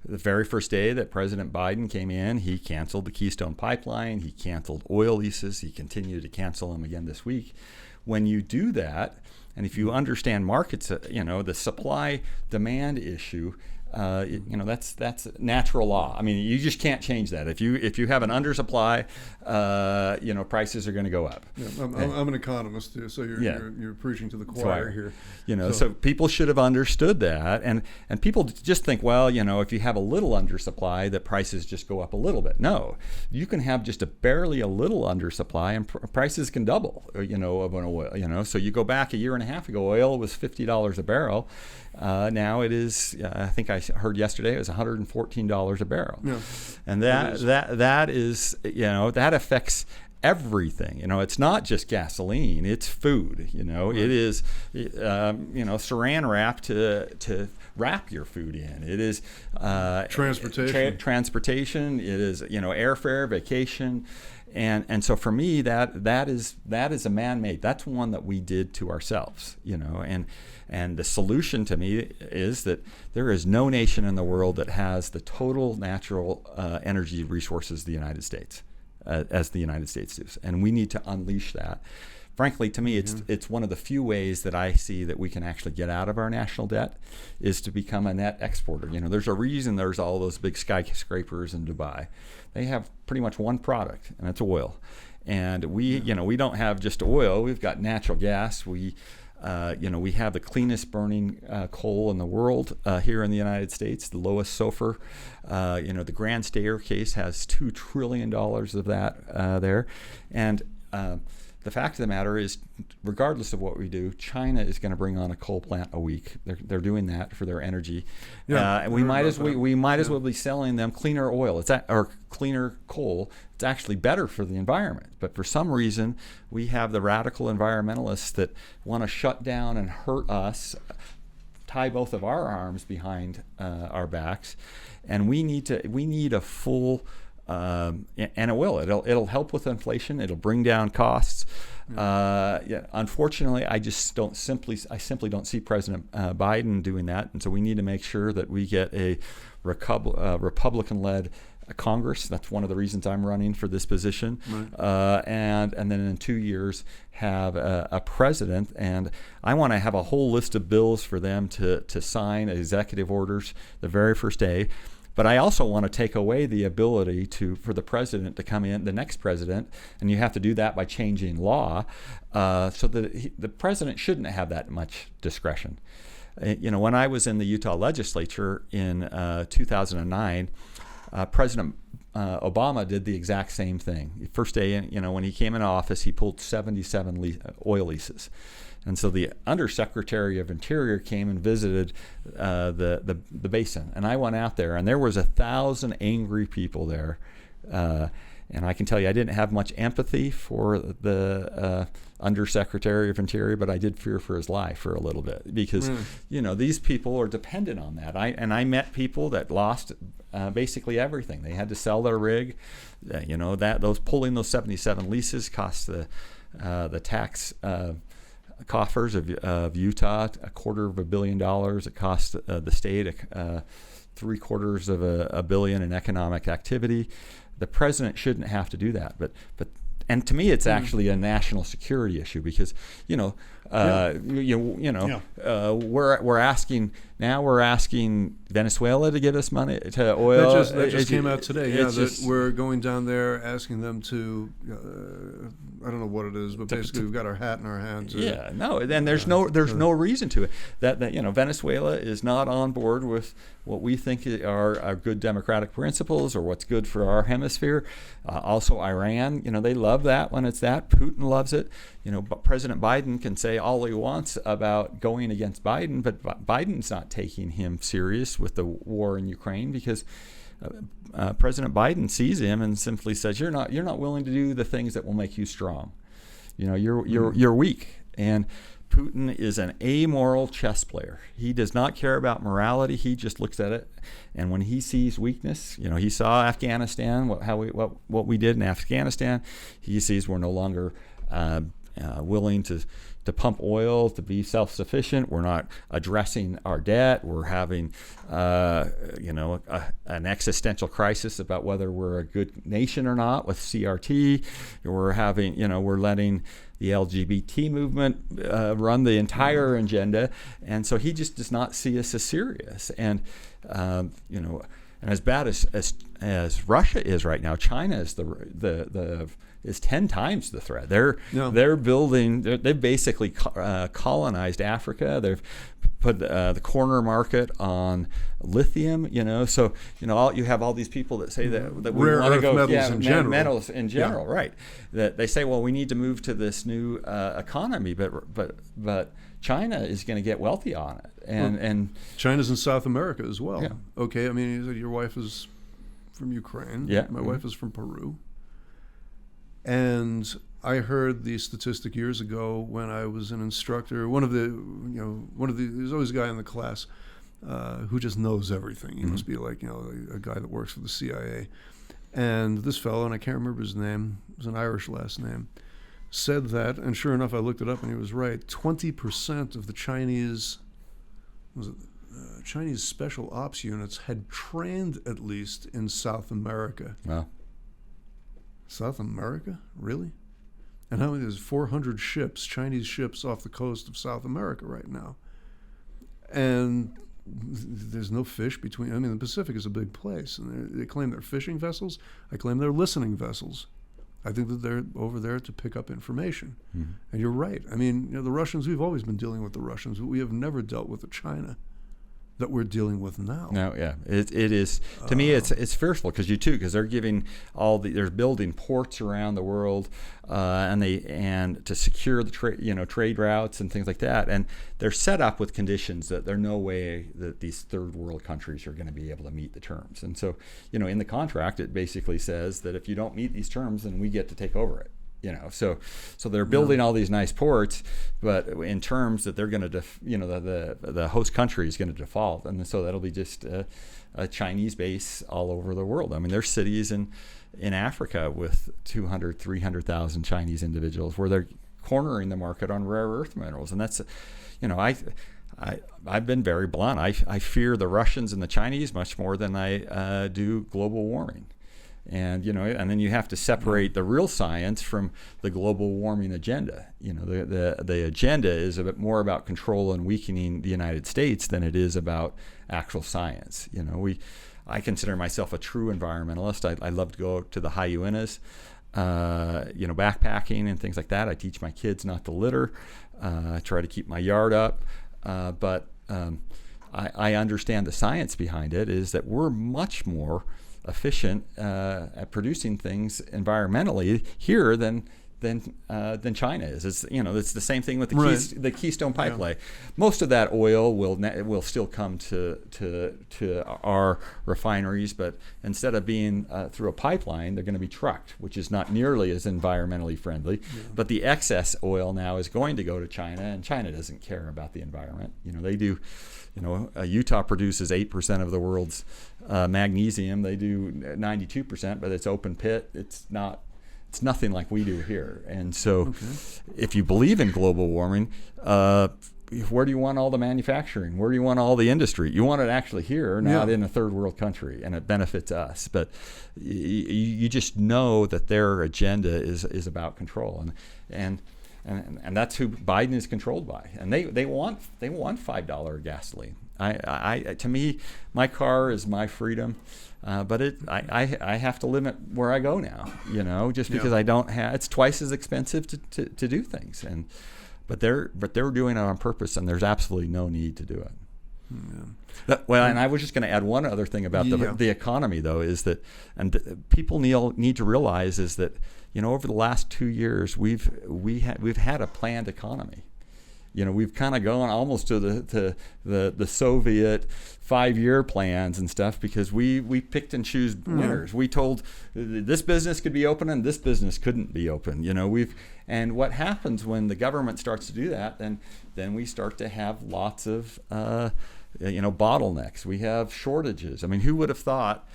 the very first day that President Biden came in, he canceled the Keystone Pipeline, he canceled oil leases, he continued to cancel them again this week. When you do that, and if you understand markets, the supply-demand issue, that's natural law. I mean, you just can't change that. If you have an undersupply, prices are going to go up. Yeah, I'm an economist too, so you're preaching to the choir here. So people should have understood that, and people just think, well, if you have a little undersupply, that prices just go up a little bit. No, you can have just barely a little undersupply, and prices can double. Of an oil. So you go back a year and a half ago, oil was $50 a barrel. Now it is, I think I heard yesterday, it was $114 a barrel. Yeah, and that is, that affects everything. It's not just gasoline, it's food. Right. It is, saran wrap to wrap your food in. It is transportation. It is, airfare, vacation. And so for me, that is a man-made. That's one that we did to ourselves, And the solution to me is that there is no nation in the world that has the total natural energy resources of the United States, as the United States does. And we need to unleash that. Frankly, to me, it's one of the few ways that I see that we can actually get out of our national debt is to become a net exporter. There's a reason there's all those big skyscrapers in Dubai. They have pretty much one product, and it's oil. And we don't have just oil. We've got natural gas. We have the cleanest burning coal in the world here in the United States, the lowest sulfur. The Grand Staircase has $2 trillion of that there. And the fact of the matter is, regardless of what we do, China is going to bring on a coal plant a week. They're doing that for their energy, and we might as well be selling them cleaner oil. Or cleaner coal. It's actually better for the environment. But for some reason, we have the radical environmentalists that want to shut down and hurt us, tie both of our arms behind our backs, and we need a full. And it will. It'll help with inflation. It'll bring down costs. Unfortunately, I simply don't see President Biden doing that, and so we need to make sure that we get a Republican-led Congress. That's one of the reasons I'm running for this position. Right. And then in 2 years have a president. And I want to have a whole list of bills for them to sign, executive orders, the very first day. But I also want to take away the ability for the president to come in, the next president, and you have to do that by changing law, so that the president shouldn't have that much discretion. When I was in the Utah legislature in 2009, President Obama did the exact same thing. First day, when he came into office, he pulled 77 oil leases. And so the Undersecretary of Interior came and visited the basin. And I went out there, and there was 1,000 angry people there. And I can tell you, I didn't have much empathy for the Undersecretary of Interior, but I did fear for his life for a little bit because, these people are dependent on that. I met people that lost basically everything. They had to sell their rig. Pulling those 77 leases cost the tax coffers of Utah $250 million. It cost the state $750 million in economic activity. The president shouldn't have to do that, but and to me, it's actually a national security issue because we're asking Venezuela to give us money to oil. That just came out today. That we're going down there asking them to. I don't know what it is, but basically we've got our hat in our hand. And there's no reason to it. That Venezuela is not on board with what we think are good democratic principles or what's good for our hemisphere. Also, Iran. They love that when it's that. Putin loves it. But President Biden can say all he wants about going against Biden, but Biden's not taking him serious with the war in Ukraine because President Biden sees him and simply says, "You're not willing to do the things that will make you strong. You're weak." And Putin is an amoral chess player. He does not care about morality. He just looks at it, and when he sees weakness, he saw Afghanistan, what we did in Afghanistan. He sees we're no longer willing to pump oil to be self-sufficient. We're not addressing our debt. We're having, an existential crisis about whether we're a good nation or not with CRT. We're having, we're letting the LGBT movement run the entire agenda, and so he just does not see us as serious. And and as bad as Russia is right now, China is is 10 times the threat. They've basically colonized Africa. They've put the corner market on lithium. So you have all these people that say that we want to go metals in general, right? That they say, well, we need to move to this new economy, but China is going to get wealthy on it, and China's in South America as well. Yeah. Okay, I mean, your wife is from Ukraine. Yeah. My wife is from Peru. And I heard the statistic years ago when I was an instructor. There's always a guy in the class who just knows everything. He must be like, a guy that works for the CIA. And this fellow, and I can't remember his name, it was an Irish last name, said that, and sure enough, I looked it up and he was right. 20% of the Chinese special ops units had trained at least in South America. Wow. South America? Really? And how many? There's 400 ships, Chinese ships off the coast of South America right now. And there's no fish between. I mean, the Pacific is a big place. And they claim they're fishing vessels. I claim they're listening vessels. I think that they're over there to pick up information. Mm-hmm. And you're right. I mean, the Russians, we've always been dealing with the Russians, but we have never dealt with the China that we're dealing with now. No, yeah, it is. To me, it's fearful because they're giving they're building ports around the world, and to secure the trade routes and things like that, and they're set up with conditions that there's no way that these third world countries are going to be able to meet the terms. And so, in the contract, it basically says that if you don't meet these terms, then we get to take over it. So they're building all these nice ports, but in terms that they're going to, the host country is going to default, and so that'll be just a Chinese base all over the world. I mean, there's cities in Africa with 200, 300,000 Chinese individuals where they're cornering the market on rare earth minerals, and that's, I've been very blunt. I fear the Russians and the Chinese much more than I do global warming. And and then you have to separate the real science from the global warming agenda. The agenda is a bit more about control and weakening the United States than it is about actual science. I consider myself a true environmentalist. I love to go to the high Uintas, backpacking and things like that. I teach my kids not to litter. I try to keep my yard up, but I understand the science behind it is that we're much more efficient at producing things environmentally here than China is. It's the same thing with the Keystone Pipeline. Yeah. Most of that oil will still come to our refineries, but instead of being through a pipeline, they're going to be trucked, which is not nearly as environmentally friendly. Yeah. But the excess oil now is going to go to China, and China doesn't care about the environment. They do. Utah produces 8% of the world's magnesium. They do 92%, but it's open pit. It's nothing like we do here. And so if you believe in global warming, where do you want all the manufacturing? Where do you want all the industry? You want it actually here, not in a third world country, and it benefits us. But you just know that their agenda is about control. And that's who Biden is controlled by, and they want $5 gasoline. To me, my car is my freedom, but I have to limit where I go now. Just because I don't have, it's twice as expensive to do things, but they're doing it on purpose, and there's absolutely no need to do it. Yeah. And I was just going to add one other thing about the economy, though, is that, and people need to realize is that. Over the last 2 years, we've had a planned economy. We've kind of gone almost to the Soviet 5-year plans and stuff because we picked and choose winners. We told this business could be open and this business couldn't be open. And what happens when the government starts to do that? Then we start to have lots of bottlenecks. We have shortages. I mean, who would have thought?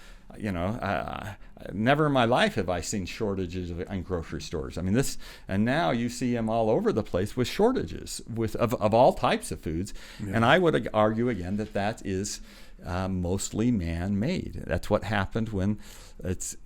Never in my life have I seen shortages in grocery stores. I mean, and now you see them all over the place with shortages of all types of foods. Yeah. And I would argue again that is mostly man-made. That's what happened when it's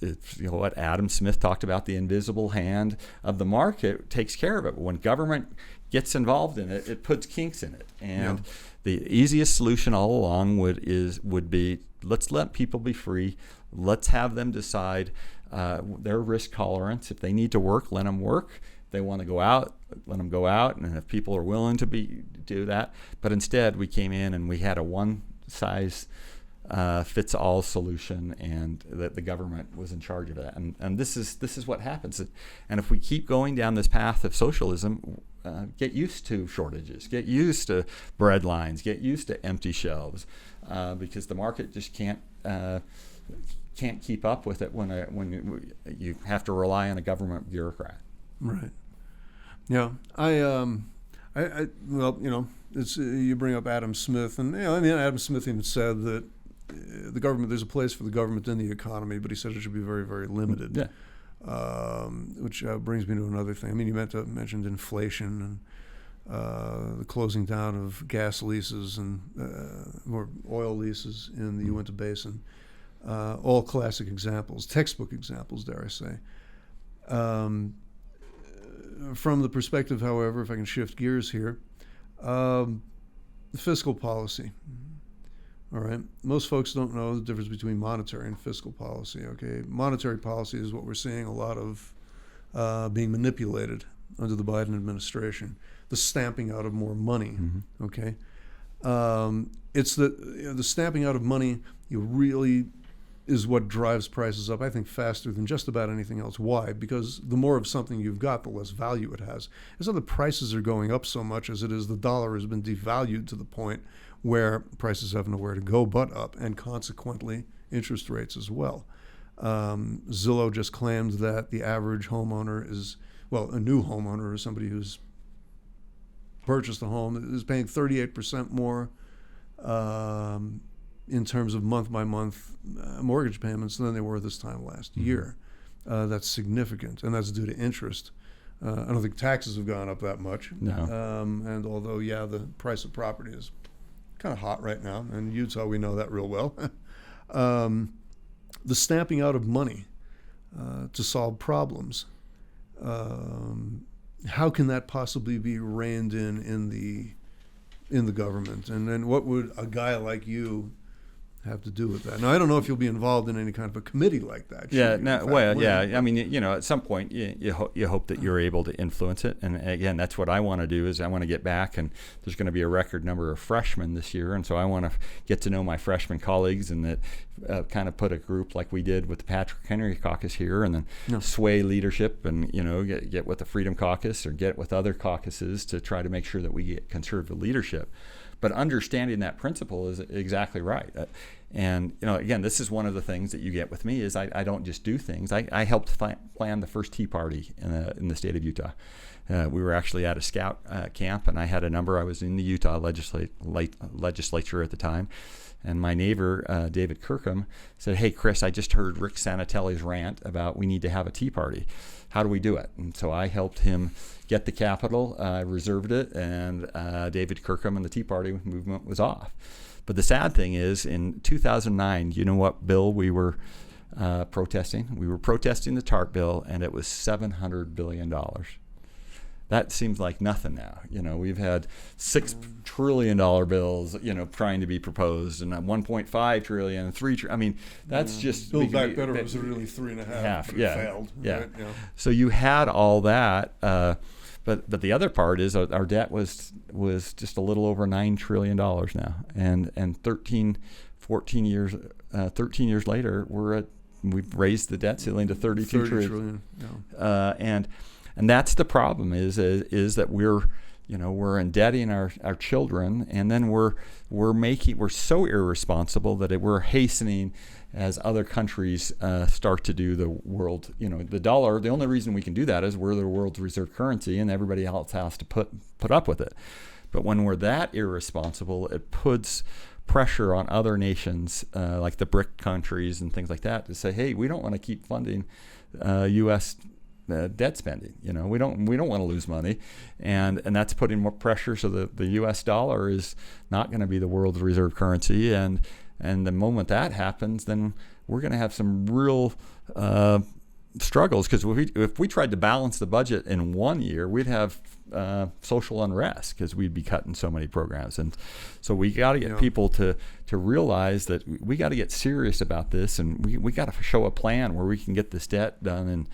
what Adam Smith talked about, the invisible hand of the market takes care of it. When government gets involved in it, it puts kinks in it. And the easiest solution all along would be let's let people be free. Let's have them decide their risk tolerance. If they need to work, let them work. If they want to go out, let them go out. And if people are willing to do that. But instead, we came in and we had a one-size-fits-all solution, and that the government was in charge of that. And this is what happens. And if we keep going down this path of socialism, get used to shortages, get used to bread lines, get used to empty shelves, because the market just can't keep up with it when you have to rely on a government bureaucrat. Right. Yeah. It's you bring up Adam Smith, and Adam Smith even said that the government, there's a place for the government in the economy, but he said it should be very, very limited. Yeah. Which brings me to another thing. I mean, you mentioned inflation and the closing down of gas leases and or oil leases in the Uinta Basin. All classic examples, textbook examples, dare I say. From the perspective, however, if I can shift gears here, the fiscal policy. All right. Most folks don't know the difference between monetary and fiscal policy. Okay. Monetary policy is what we're seeing a lot of being manipulated under the Biden administration. The stamping out of more money. Mm-hmm. Okay. It's the stamping out of money really is what drives prices up, I think, faster than just about anything else. Why? Because the more of something you've got, the less value it has. It's not the prices are going up so much as it is the dollar has been devalued to the point where prices have nowhere to go but up, and consequently interest rates as well. Zillow just claimed that the average homeowner a new homeowner or somebody who's purchased a home is paying 38% more in terms of month-by-month mortgage payments than they were this time last year. That's significant, and that's due to interest. I don't think taxes have gone up that much. No. And although, the price of property is kind of hot right now, and Utah, we know that real well. The stamping out of money to solve problems. How can that possibly be reined in the government? And then what would a guy like you have to do with that? Now, I don't know if you'll be involved in any kind of a committee like that. Yeah, I mean, at some point, you hope that you're able to influence it. And again, that's what I want to do. Is I want to get back, and there's going to be a record number of freshmen this year, and so I want to get to know my freshman colleagues, and that kind of put a group like we did with the Patrick Henry Caucus here, and then sway leadership, and get with the Freedom Caucus or get with other caucuses to try to make sure that we get conservative leadership. But understanding that principle is exactly right. And again, this is one of the things that you get with me is I don't just do things. I helped plan the first Tea Party in the state of Utah. We were actually at a scout camp, and I had a number. I was in the Utah legislature at the time. And my neighbor, David Kirkham, said, "Hey, Chris, I just heard Rick Sanatelli's rant about we need to have a Tea Party. How do we do it?" And so I helped him get the capital, reserved it, and David Kirkham and the Tea Party movement was off. But the sad thing is, in 2009, you know what bill we were protesting? We were protesting the TARP bill, and it was $700 billion. That seems like nothing now. We've had $6 trillion bills, trying to be proposed, and $1.5 trillion, $3 trillion. I mean, that's just Build Back Better was really 3.5. But it failed. Yeah. Right? Yeah. So you had all that, but the other part is our debt was just a little over $9 trillion now, and 13 years later, we've raised the debt ceiling to 32 trillion. Yeah. And that's the problem is that we're indebting our children, and then we're so irresponsible that we're hastening as other countries start to do the world. The dollar. The only reason we can do that is we're the world's reserve currency, and everybody else has to put up with it. But when we're that irresponsible, it puts pressure on other nations like the BRIC countries and things like that to say, hey, we don't want to keep funding U.S. Debt spending. We don't want to lose money, and that's putting more pressure. So the U.S. dollar is not going to be the world's reserve currency, and the moment that happens, then we're going to have some real struggles, because if we tried to balance the budget in 1 year, we'd have social unrest because we'd be cutting so many programs. And so we got to get people to realize that we got to get serious about this, and we got to show a plan where we can get this debt done and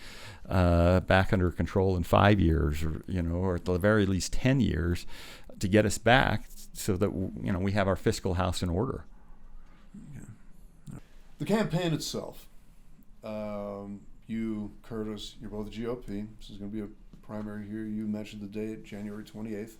back under control in 5 years, or at the very least 10 years, to get us back so that we have our fiscal house in order. The campaign itself. You, Curtis, you're both GOP. This is going to be a primary here. You mentioned the date, January 28th.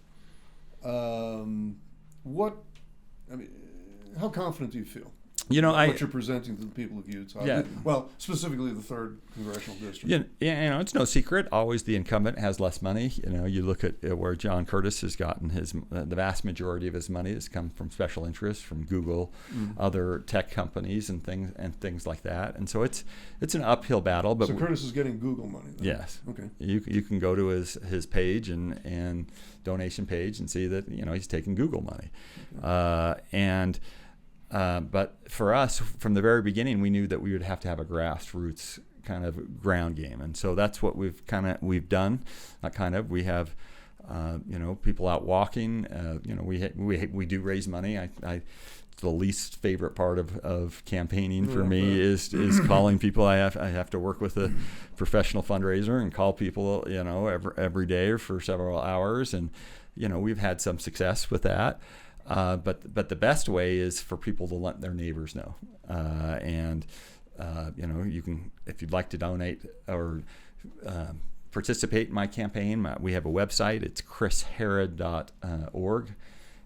How confident do you feel? What you're presenting to the people of Utah. Yeah. Well, specifically the 3rd Congressional District. Yeah, it's no secret. Always the incumbent has less money. You look at where John Curtis has gotten the vast majority of his money has come from special interests, from Google, other tech companies, and things like that. And so it's an uphill battle. But so Curtis is getting Google money, then? Yes. Okay. You can go to his page and donation page and see that he's taking Google money, okay. But for us, from the very beginning, we knew that we would have to have a grassroots kind of ground game, and so that's what we've done. We have, people out walking. We do raise money. The least favorite part of campaigning for me is calling people. I have to work with a professional fundraiser and call people, every day for several hours, and we've had some success with that. But the best way is for people to let their neighbors know, you can, if you'd like to donate or participate in my campaign. We have a website. It's chrisherrod.org.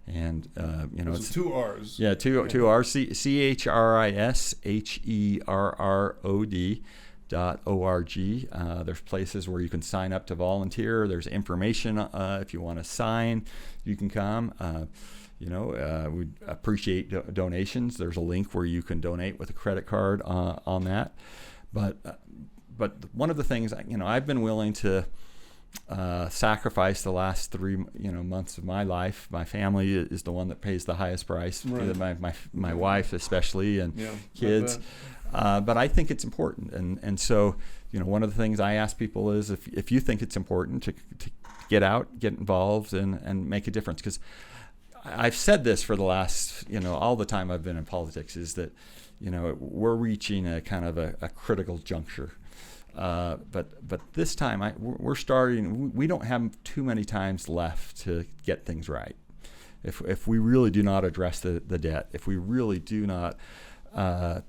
And it's 2 R's. Yeah, two R's. CHRISHERROD.org. There's places where you can sign up to volunteer. There's information if you want to sign, you can come. We appreciate donations. There's a link where you can donate with a credit card on that. But one of the things, I've been willing to sacrificed the last 3 months of my life. My family is the one that pays the highest price. Right. My wife especially, and kids. But I think it's important, and so one of the things I ask people is if you think it's important to get out, get involved, and make a difference. Because I've said this for the last all the time I've been in politics is that we're reaching a kind of a critical juncture. But this time we're starting. We don't have too many times left to get things right. If we really do not address the debt, if we really do not, I'm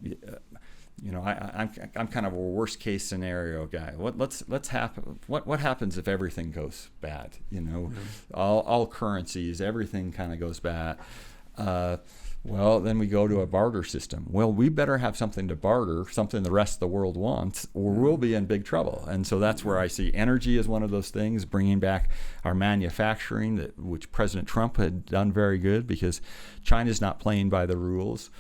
kind of a worst case scenario guy. What happens if everything goes bad? All currencies, everything kind of goes bad. Well, then we go to a barter system. Well, we better have something to barter, something the rest of the world wants, or we'll be in big trouble. And so that's where I see energy as one of those things, bringing back our manufacturing, which President Trump had done very good because China's not playing by the rules.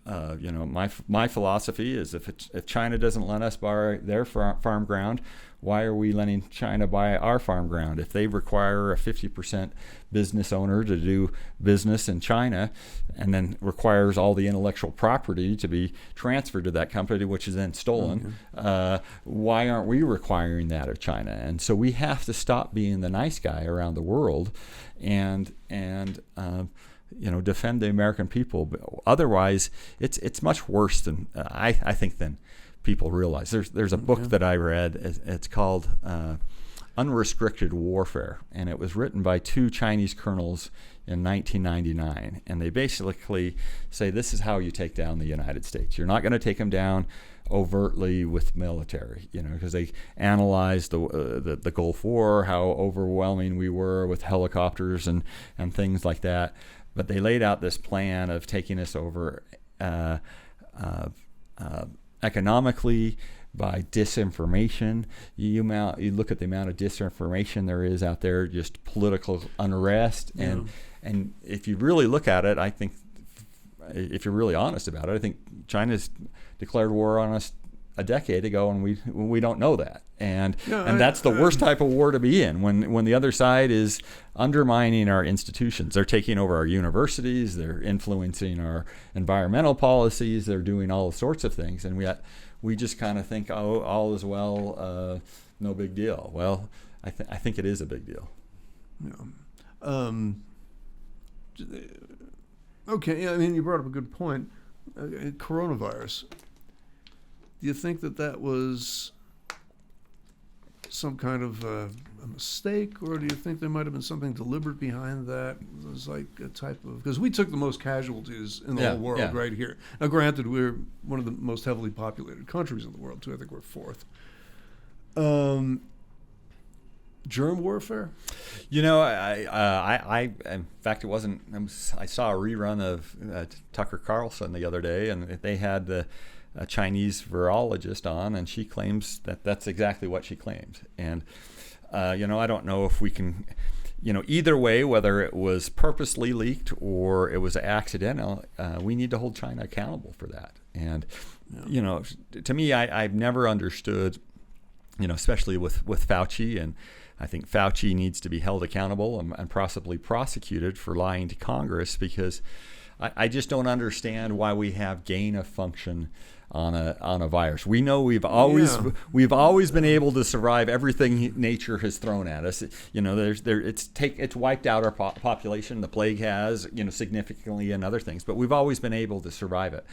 My philosophy is if China doesn't let us buy their farm ground, why are we letting China buy our farm ground? If they require a 50% business owner to do business in China and then requires all the intellectual property to be transferred to that company, which is then stolen, why aren't we requiring that of China? And so we have to stop being the nice guy around the world and defend the American people. Otherwise, it's much worse than I think than people realize. There's a book that I read. It's called Unrestricted Warfare, and it was written by 2 Chinese colonels in 1999. And they basically say this is how you take down the United States. You're not going to take them down overtly with military, because they analyzed the Gulf War, how overwhelming we were with helicopters and things like that. But they laid out this plan of taking us over economically by disinformation. You look at the amount of disinformation there is out there, just political unrest, and if you really look at it, I think, if you're really honest about it, I think China's declared war on us a decade ago, and we don't know that, and that's the worst type of war to be in when the other side is undermining our institutions. They're taking over our universities, they're influencing our environmental policies, they're doing all sorts of things, and we just kind of think, oh, all is well, no big deal. Well, I think it is a big deal. Okay, I mean, you brought up a good point. Coronavirus. Do you think that was some kind of a mistake, or do you think there might have been something deliberate behind that? It was like a type of, because we took the most casualties in the whole world right here. Now, granted, we're one of the most heavily populated countries in the world, too. I think we're 4th. Germ warfare? I in fact, it wasn't. I saw a rerun of Tucker Carlson the other day, and they had a Chinese virologist on, and she claims that's exactly what she claims. And I don't know if we can, either way, whether it was purposely leaked or it was accidental, we need to hold China accountable for that. And to me, I've never understood, especially with Fauci, and I think Fauci needs to be held accountable and possibly prosecuted for lying to Congress, because I just don't understand why we have gain of function on a virus. We know we've always been able to survive everything nature has thrown at us. It's wiped out our population. The plague has, significantly, and other things, but we've always been able to survive it.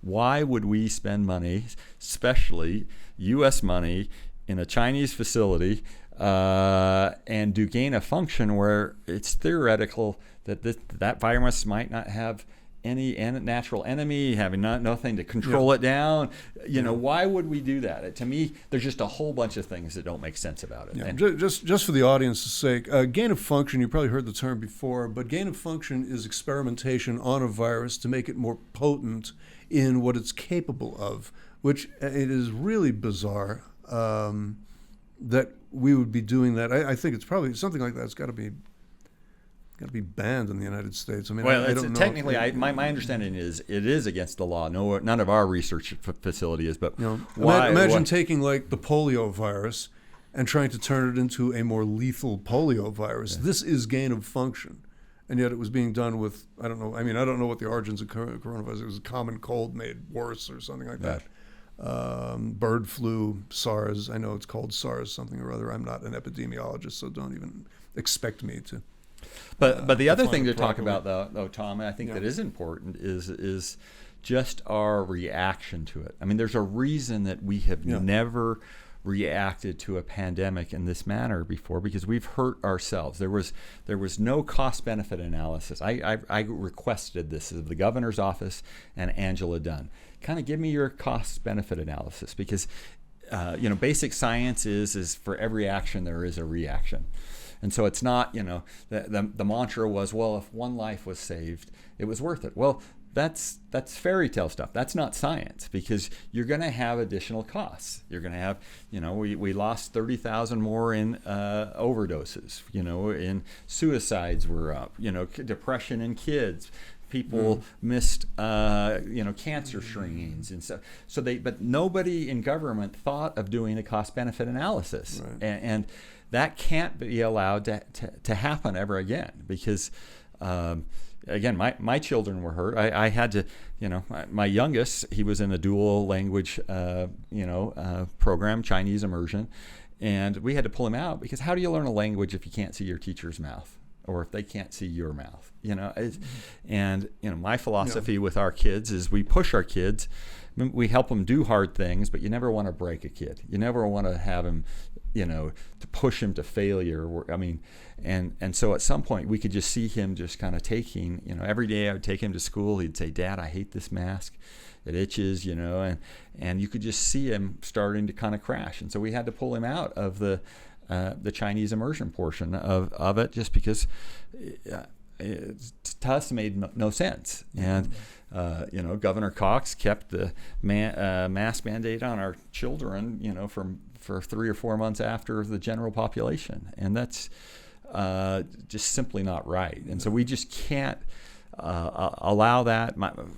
Why would we spend money, especially U.S. money, in a Chinese facility and do gain of function where it's theoretical that that virus might not have any natural enemy, having nothing to control it down? Why would we do that? To me, there's just a whole bunch of things that don't make sense about it. Yeah. And just for the audience's sake, gain of function, you probably heard the term before, but gain of function is experimentation on a virus to make it more potent in what it's capable of, which it is really bizarre that we would be doing that. I think it's probably something like that's got to be banned in the United States. I mean, I don't know. Technically, my understanding is it is against the law. None of our research facility is. But imagine taking like the polio virus and trying to turn it into a more lethal polio virus. Yeah. This is gain of function. And yet it was being done with, I don't know what the origins of coronavirus. It was a common cold made worse or something like that. Bird flu, SARS. I know it's called SARS something or other. I'm not an epidemiologist, so don't even expect me to. But the other thing to talk about, though, Tom, I think that is important is just our reaction to it. I mean, there's a reason that we have never reacted to a pandemic in this manner before, because we've hurt ourselves. There was no cost benefit analysis. I requested this of the governor's office and Angela Dunn. Kind of give me your cost benefit analysis, because basic science is for every action there is a reaction. And so it's not, the mantra was, well, if one life was saved, it was worth it. Well, that's fairy tale stuff. That's not science, because you're going to have additional costs. You're going to have, we lost 30,000 more in overdoses, in suicides were up, depression in kids. People missed, cancer screenings and stuff. But nobody in government thought of doing a cost-benefit analysis, right. and that can't be allowed to happen ever again, because. Again, my children were hurt. I had to, my youngest, he was in a dual language, program, Chinese immersion, and we had to pull him out, because how do you learn a language if you can't see your teacher's mouth, or if they can't see your mouth? And my philosophy with our kids is we push our kids, we help them do hard things, but you never want to break a kid. You never want to have him, to push him to failure. And so at some point we could just see him just kind of taking, every day I would take him to school. He'd say, "Dad, I hate this mask. It itches," and you could just see him starting to kind of crash. And so we had to pull him out of the Chinese immersion portion of it, just because to us made no sense. And Governor Cox kept the mask mandate on our children, for 3 or 4 months after the general population, and that's just simply not right. And so we just can't allow that.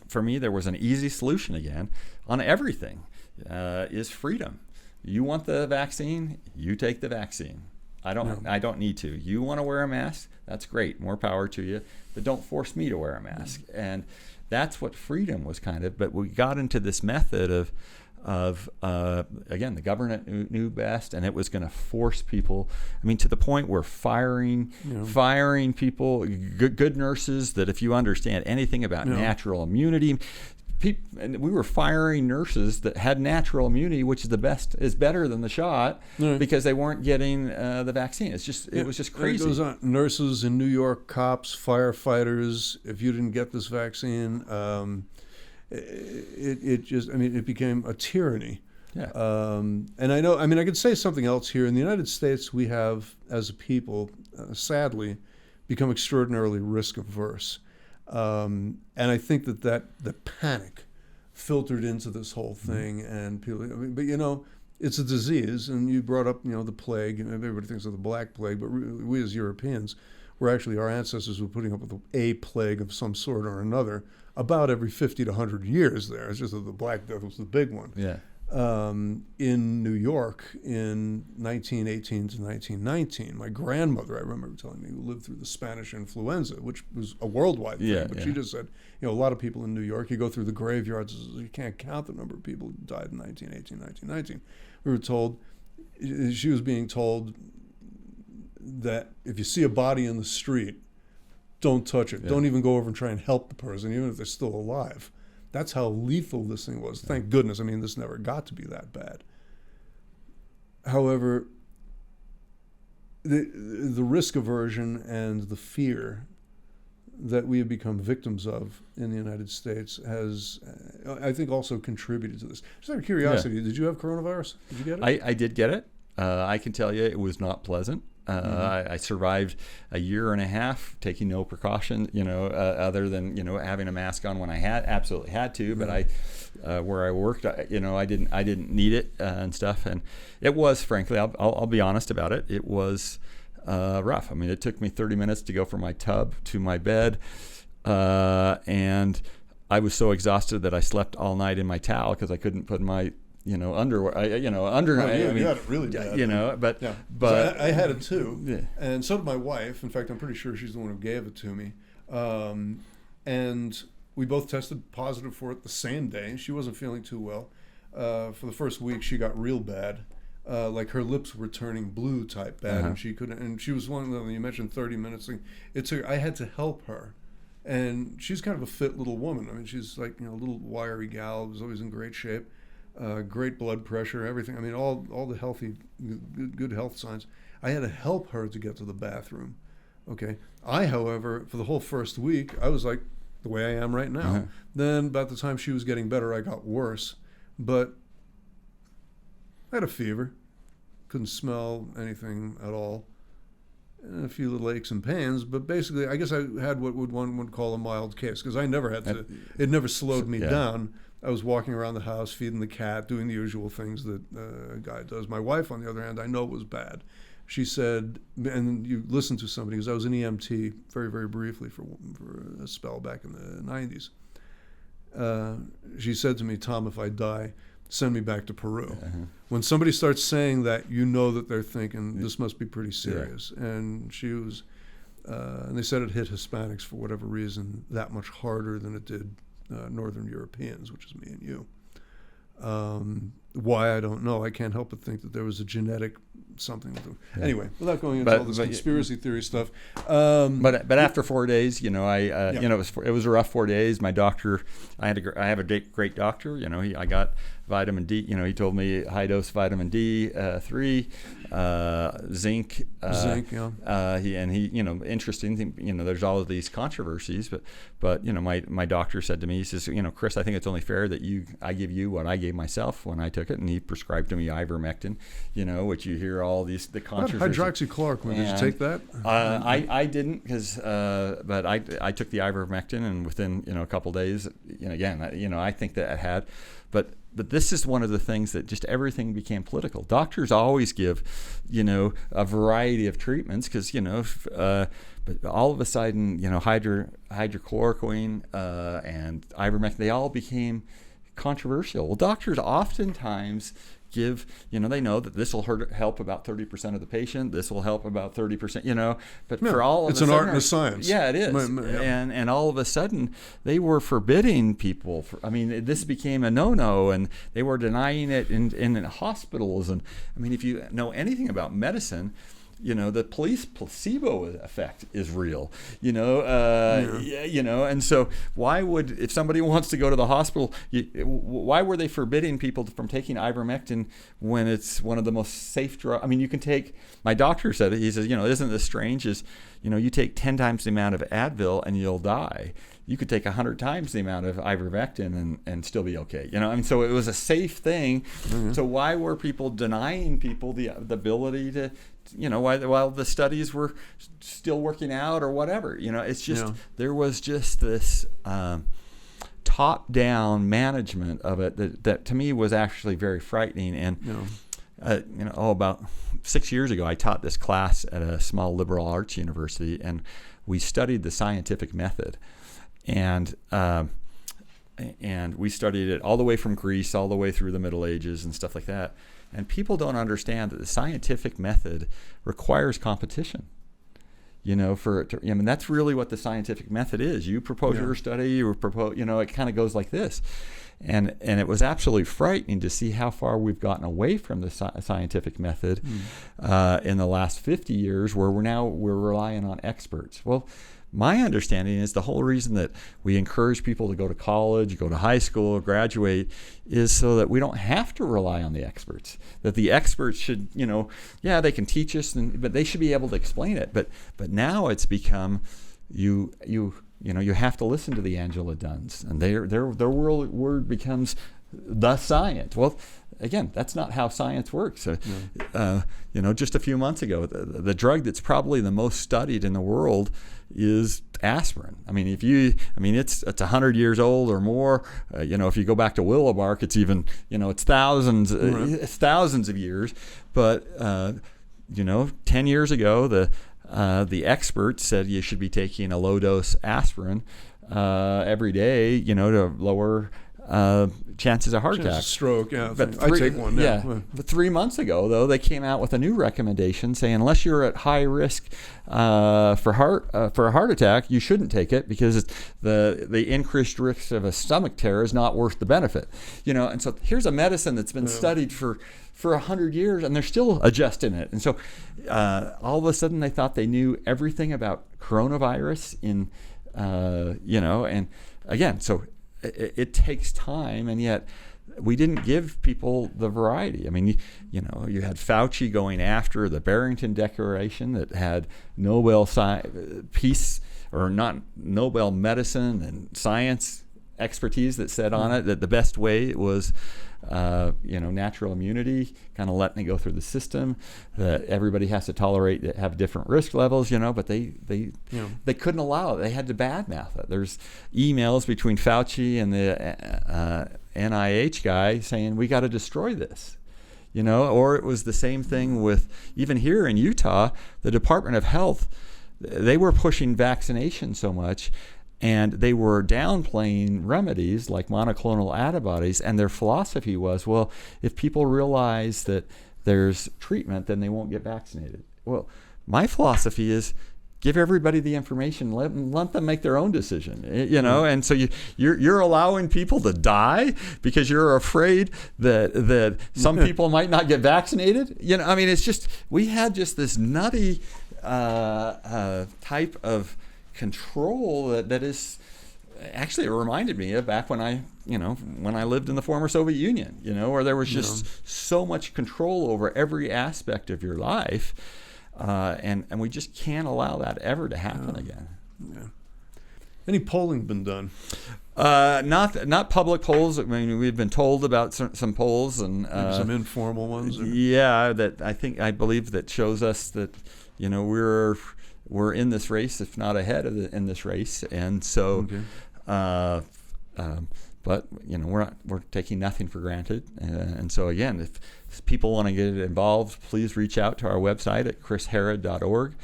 For me, there was an easy solution again on everything, is freedom. You want the vaccine, you take the vaccine. I don't need to. You want to wear a mask? That's great. More power to you. But don't force me to wear a mask. And that's what freedom was kind of. But we got into this method of again, the government knew best, and it was going to force people. I mean, to the point where firing people, good nurses that, if you understand anything about natural immunity. And we were firing nurses that had natural immunity, which is better than the shot, because they weren't getting the vaccine. It was just crazy. It goes on. Nurses in New York, cops, firefighters. If you didn't get this vaccine, it became a tyranny. Yeah. And I could say something else here. In the United States, we have, as a people, sadly, become extraordinarily risk averse. And I think that the panic filtered into this whole thing, and people. But it's a disease, and you brought up the plague. And everybody thinks of the Black Plague, but we as Europeans, our ancestors were putting up with a plague of some sort or another about every 50 to 100 years. There, it's just that the Black Death was the big one. Yeah. In New York in 1918 to 1919, my grandmother, I remember telling me, who lived through the Spanish influenza, which was a worldwide thing, but she just said, a lot of people in New York, you go through the graveyards, you can't count the number of people who died in 1918, 1919. We were told, she was being told that if you see a body in the street, don't touch it. Don't even go over and try and help the person, even if they're still alive. That's how lethal this thing was. Thank goodness. This never got to be that bad. However, the risk aversion and the fear that we have become victims of in the United States has, I think, also contributed to this. Just out of curiosity, did you have coronavirus? Did you get it? I did get it. I can tell you it was not pleasant. I survived a year and a half taking no precaution, other than, having a mask on when I absolutely had to. But where I worked, I didn't need it and stuff. And it was, frankly, I'll be honest about it. It was rough. It took me 30 minutes to go from my tub to my bed, and I was so exhausted that I slept all night in my towel because I couldn't put my underwear. You had it really bad. But I had it too, yeah. and so did my wife. In fact, I'm pretty sure she's the one who gave it to me. And we both tested positive for it the same day. She wasn't feeling too well. For the first week, she got real bad. Like her lips were turning blue type bad, and she couldn't. And she was one of them. You mentioned 30 minutes thing. I had to help her, and she's kind of a fit little woman. I mean, she's like a little wiry gal. Was always in great shape, great blood pressure, everything. I mean, all the healthy, good health signs. I had to help her to get to the bathroom. Okay. I, however, for the whole first week, I was like the way I am right now. Then about the time she was getting better, I got worse, but I had a fever. Couldn't smell anything at all, and a few little aches and pains. But basically, I guess I had what one would call a mild case, because I never had to. It never slowed me down. I was walking around the house, feeding the cat, doing the usual things that a guy does. My wife, on the other hand, I know was bad. She said, and you listen to somebody, because I was an EMT very, very briefly for a spell back in the 90s. She said to me, "Tom, if I die, send me back to Peru." When somebody starts saying that, you know that they're thinking this must be pretty serious. And she was, and they said it hit Hispanics for whatever reason that much harder than it did Northern Europeans, which is me and you. Why, I don't know. I can't help but think that there was a genetic something with them. Anyway, without going into all this conspiracy theory stuff. But after 4 days, it was a rough 4 days. My doctor, I have a great doctor. I got vitamin D. He told me high dose vitamin D3, zinc. Zinc, yeah. Interesting. There's all of these controversies, but my doctor said to me, he says, Chris, I think it's only fair that I give you what I gave myself when I took it, and he prescribed to me ivermectin. Which you hear all the controversies. Hydroxychloroquine. Did you take that? I didn't, but I took the ivermectin, and within a couple days, I think that it had, but this is one of the things that just everything became political. Doctors always give, a variety of treatments because, but all of a sudden, hydrochloroquine and ivermectin, they all became controversial. Well, doctors oftentimes give, they know that this will help about 30% of the patient. This will help about 30%, but for all of it's an art and a science. Yeah, it is. And all of a sudden they were forbidding people. This became a no-no, and they were denying it in hospitals. And if you know anything about medicine, the placebo effect is real, and so if somebody wants to go to the hospital, why were they forbidding people from taking ivermectin when it's one of the most safe drugs? You can take, my doctor said it, he says, isn't this strange, you take 10 times the amount of Advil and you'll die. You could take 100 times the amount of ivermectin and still be okay. So it was a safe thing. So why were people denying people the ability to, while the studies were still working out or whatever? It's just, there was just this top-down management of it that to me was actually very frightening. And about 6 years ago, I taught this class at a small liberal arts university, and we studied the scientific method. And we studied it all the way from Greece, all the way through the Middle Ages and stuff like that. And people don't understand that the scientific method requires competition. That's really what the scientific method is. You propose your study, you propose, it kind of goes like this. And it was absolutely frightening to see how far we've gotten away from the scientific method in the last 50 years, where we're relying on experts. Well, my understanding is the whole reason that we encourage people to go to college, go to high school, graduate, is so that we don't have to rely on the experts. That the experts should, they can teach us, but they should be able to explain it. But now it's become you have to listen to the Angela Dunns, and their word becomes the science. Well, again, that's not how science works. Just a few months ago, the drug that's probably the most studied in the world is aspirin. It's 100 years old or more. If you go back to willow bark, it's even, it's thousands, it's thousands of years. But 10 years ago, the experts said you should be taking a low dose aspirin every day, to lower chances of heart attack. Stroke, yeah. But I take one now. Yeah. But 3 months ago, though, they came out with a new recommendation saying unless you're at high risk for a heart attack, you shouldn't take it because the increased risk of a stomach tear is not worth the benefit. And so here's a medicine that's been studied for 100 years, and they're still adjusting it. And so all of a sudden they thought they knew everything about coronavirus and again, so it takes time, and yet we didn't give people the variety. I mean, you had Fauci going after the Barrington Declaration that had Nobel peace, or not Nobel medicine and science expertise that said on it that the best way was natural immunity, kind of letting it go through the system, that everybody has to tolerate that have different risk levels, but they couldn't allow it. They had to badmouth it. There's emails between Fauci and the NIH guy saying we got to destroy this, or it was the same thing with even here in Utah, the Department of Health. They were pushing vaccination so much, and they were downplaying remedies like monoclonal antibodies, and their philosophy was, well, if people realize that there's treatment, then they won't get vaccinated. Well, my philosophy is give everybody the information, let them make their own decision, and so you're allowing people to die because you're afraid that some people might not get vaccinated. It's just, we had just this nutty type of control that is actually, it reminded me of back when I lived in the former Soviet Union, where there was just so much control over every aspect of your life, and we just can't allow that ever to happen again. Yeah. Any polling been done? Not public polls. I mean, we've been told about some polls and maybe some informal ones. Or? Yeah, that I believe that shows us that we're in this race, if not ahead in this race, and so, okay. But we're taking nothing for granted, and so again, if people want to get involved, please reach out to our website at chrisherrod.org.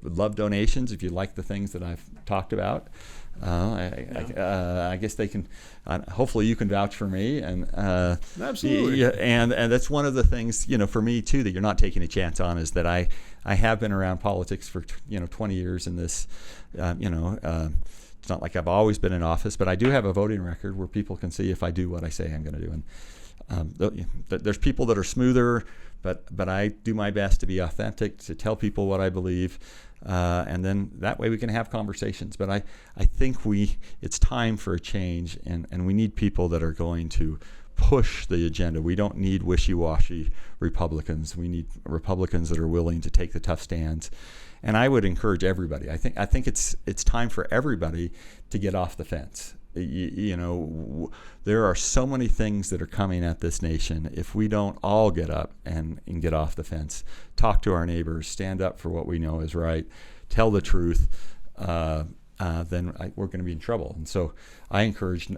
Would love donations if you like the things that I've talked about. I guess they can. Hopefully, you can vouch for me, and absolutely. Yeah, and that's one of the things for me too that you're not taking a chance on is that I have been around politics for 20 years in this. It's not like I've always been in office, but I do have a voting record where people can see if I do what I say I'm going to do. And there's people that are smoother, but I do my best to be authentic, to tell people what I believe. And then that way we can have conversations. But I think it's time for a change, and we need people that are going to push the agenda. We don't need wishy-washy Republicans. We need Republicans that are willing to take the tough stands. And I would encourage everybody. I think it's time for everybody to get off the fence. There are so many things that are coming at this nation. If we don't all get up and get off the fence, talk to our neighbors, stand up for what we know is right, tell the truth, then we're going to be in trouble. And so I encourage,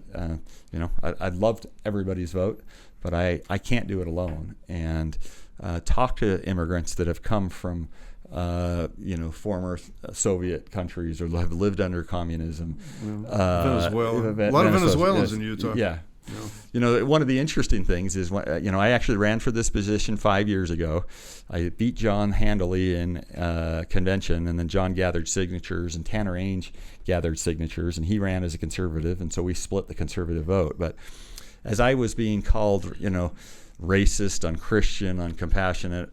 I'd love everybody's vote, but I can't do it alone. And talk to immigrants that have come from former Soviet countries or have lived under communism. Venezuela. A lot of Venezuelans in Utah. Yeah. One of the interesting things is, I actually ran for this position 5 years ago. I beat John handily in convention, and then John gathered signatures, and Tanner Ainge gathered signatures, and he ran as a conservative, and so we split the conservative vote. But as I was being called, racist, unchristian, uncompassionate,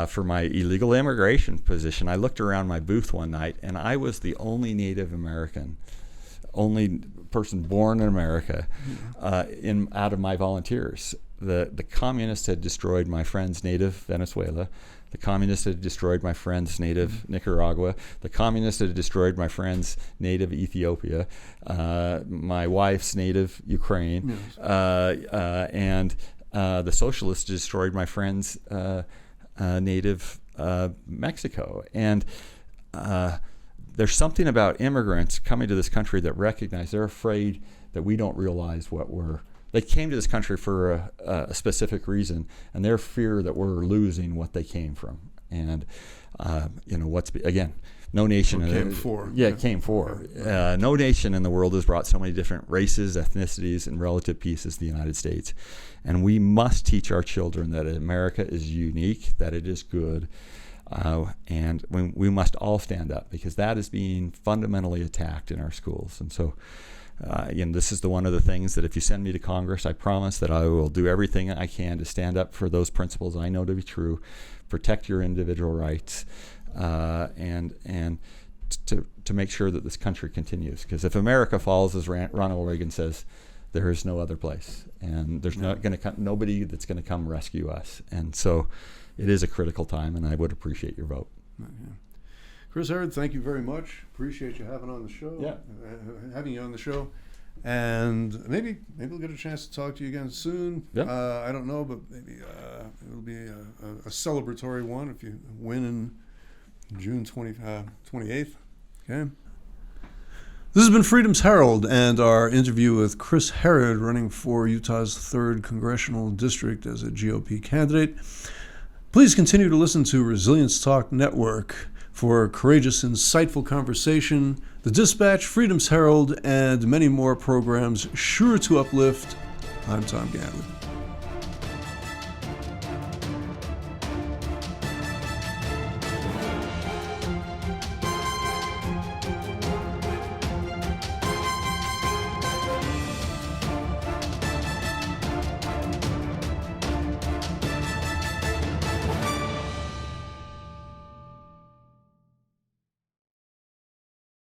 for my illegal immigration position, I looked around my booth one night, and I was the only Native American, only person born in America, out of my volunteers. The communists had destroyed my friend's native Venezuela. The communists had destroyed my friend's native Nicaragua. The communists had destroyed my friend's native Ethiopia, my wife's native Ukraine, and the socialists destroyed my friend's native Mexico. And there's something about immigrants coming to this country that recognize they're afraid that we don't realize they came to this country for a specific reason, and their fear that we're losing what they came from. And again, no nation came for. Yeah, it came for. No nation in the world has brought so many different races, ethnicities, and relative peace as the United States. And we must teach our children that America is unique, that it is good, and we must all stand up, because that is being fundamentally attacked in our schools. And so, again, this is one of the things that if you send me to Congress, I promise that I will do everything I can to stand up for those principles I know to be true, protect your individual rights, and to make sure that this country continues. Because if America falls, as Ronald Reagan says, there is no other place, and there's nobody that's going to come rescue us. And so, it is a critical time, and I would appreciate your vote. Okay. Chris Herrod, thank you very much. Appreciate you having on the show. Yeah. Having you on the show, and maybe we'll get a chance to talk to you again soon. Yeah. I don't know, but maybe it'll be a celebratory one if you win in June 28th. Okay. This has been Freedom's Herald and our interview with Chris Herrod, running for Utah's 3rd Congressional District as a GOP candidate. Please continue to listen to Resilience Talk Network for courageous, insightful conversation, The Dispatch, Freedom's Herald, and many more programs sure to uplift. I'm Tom Gandley.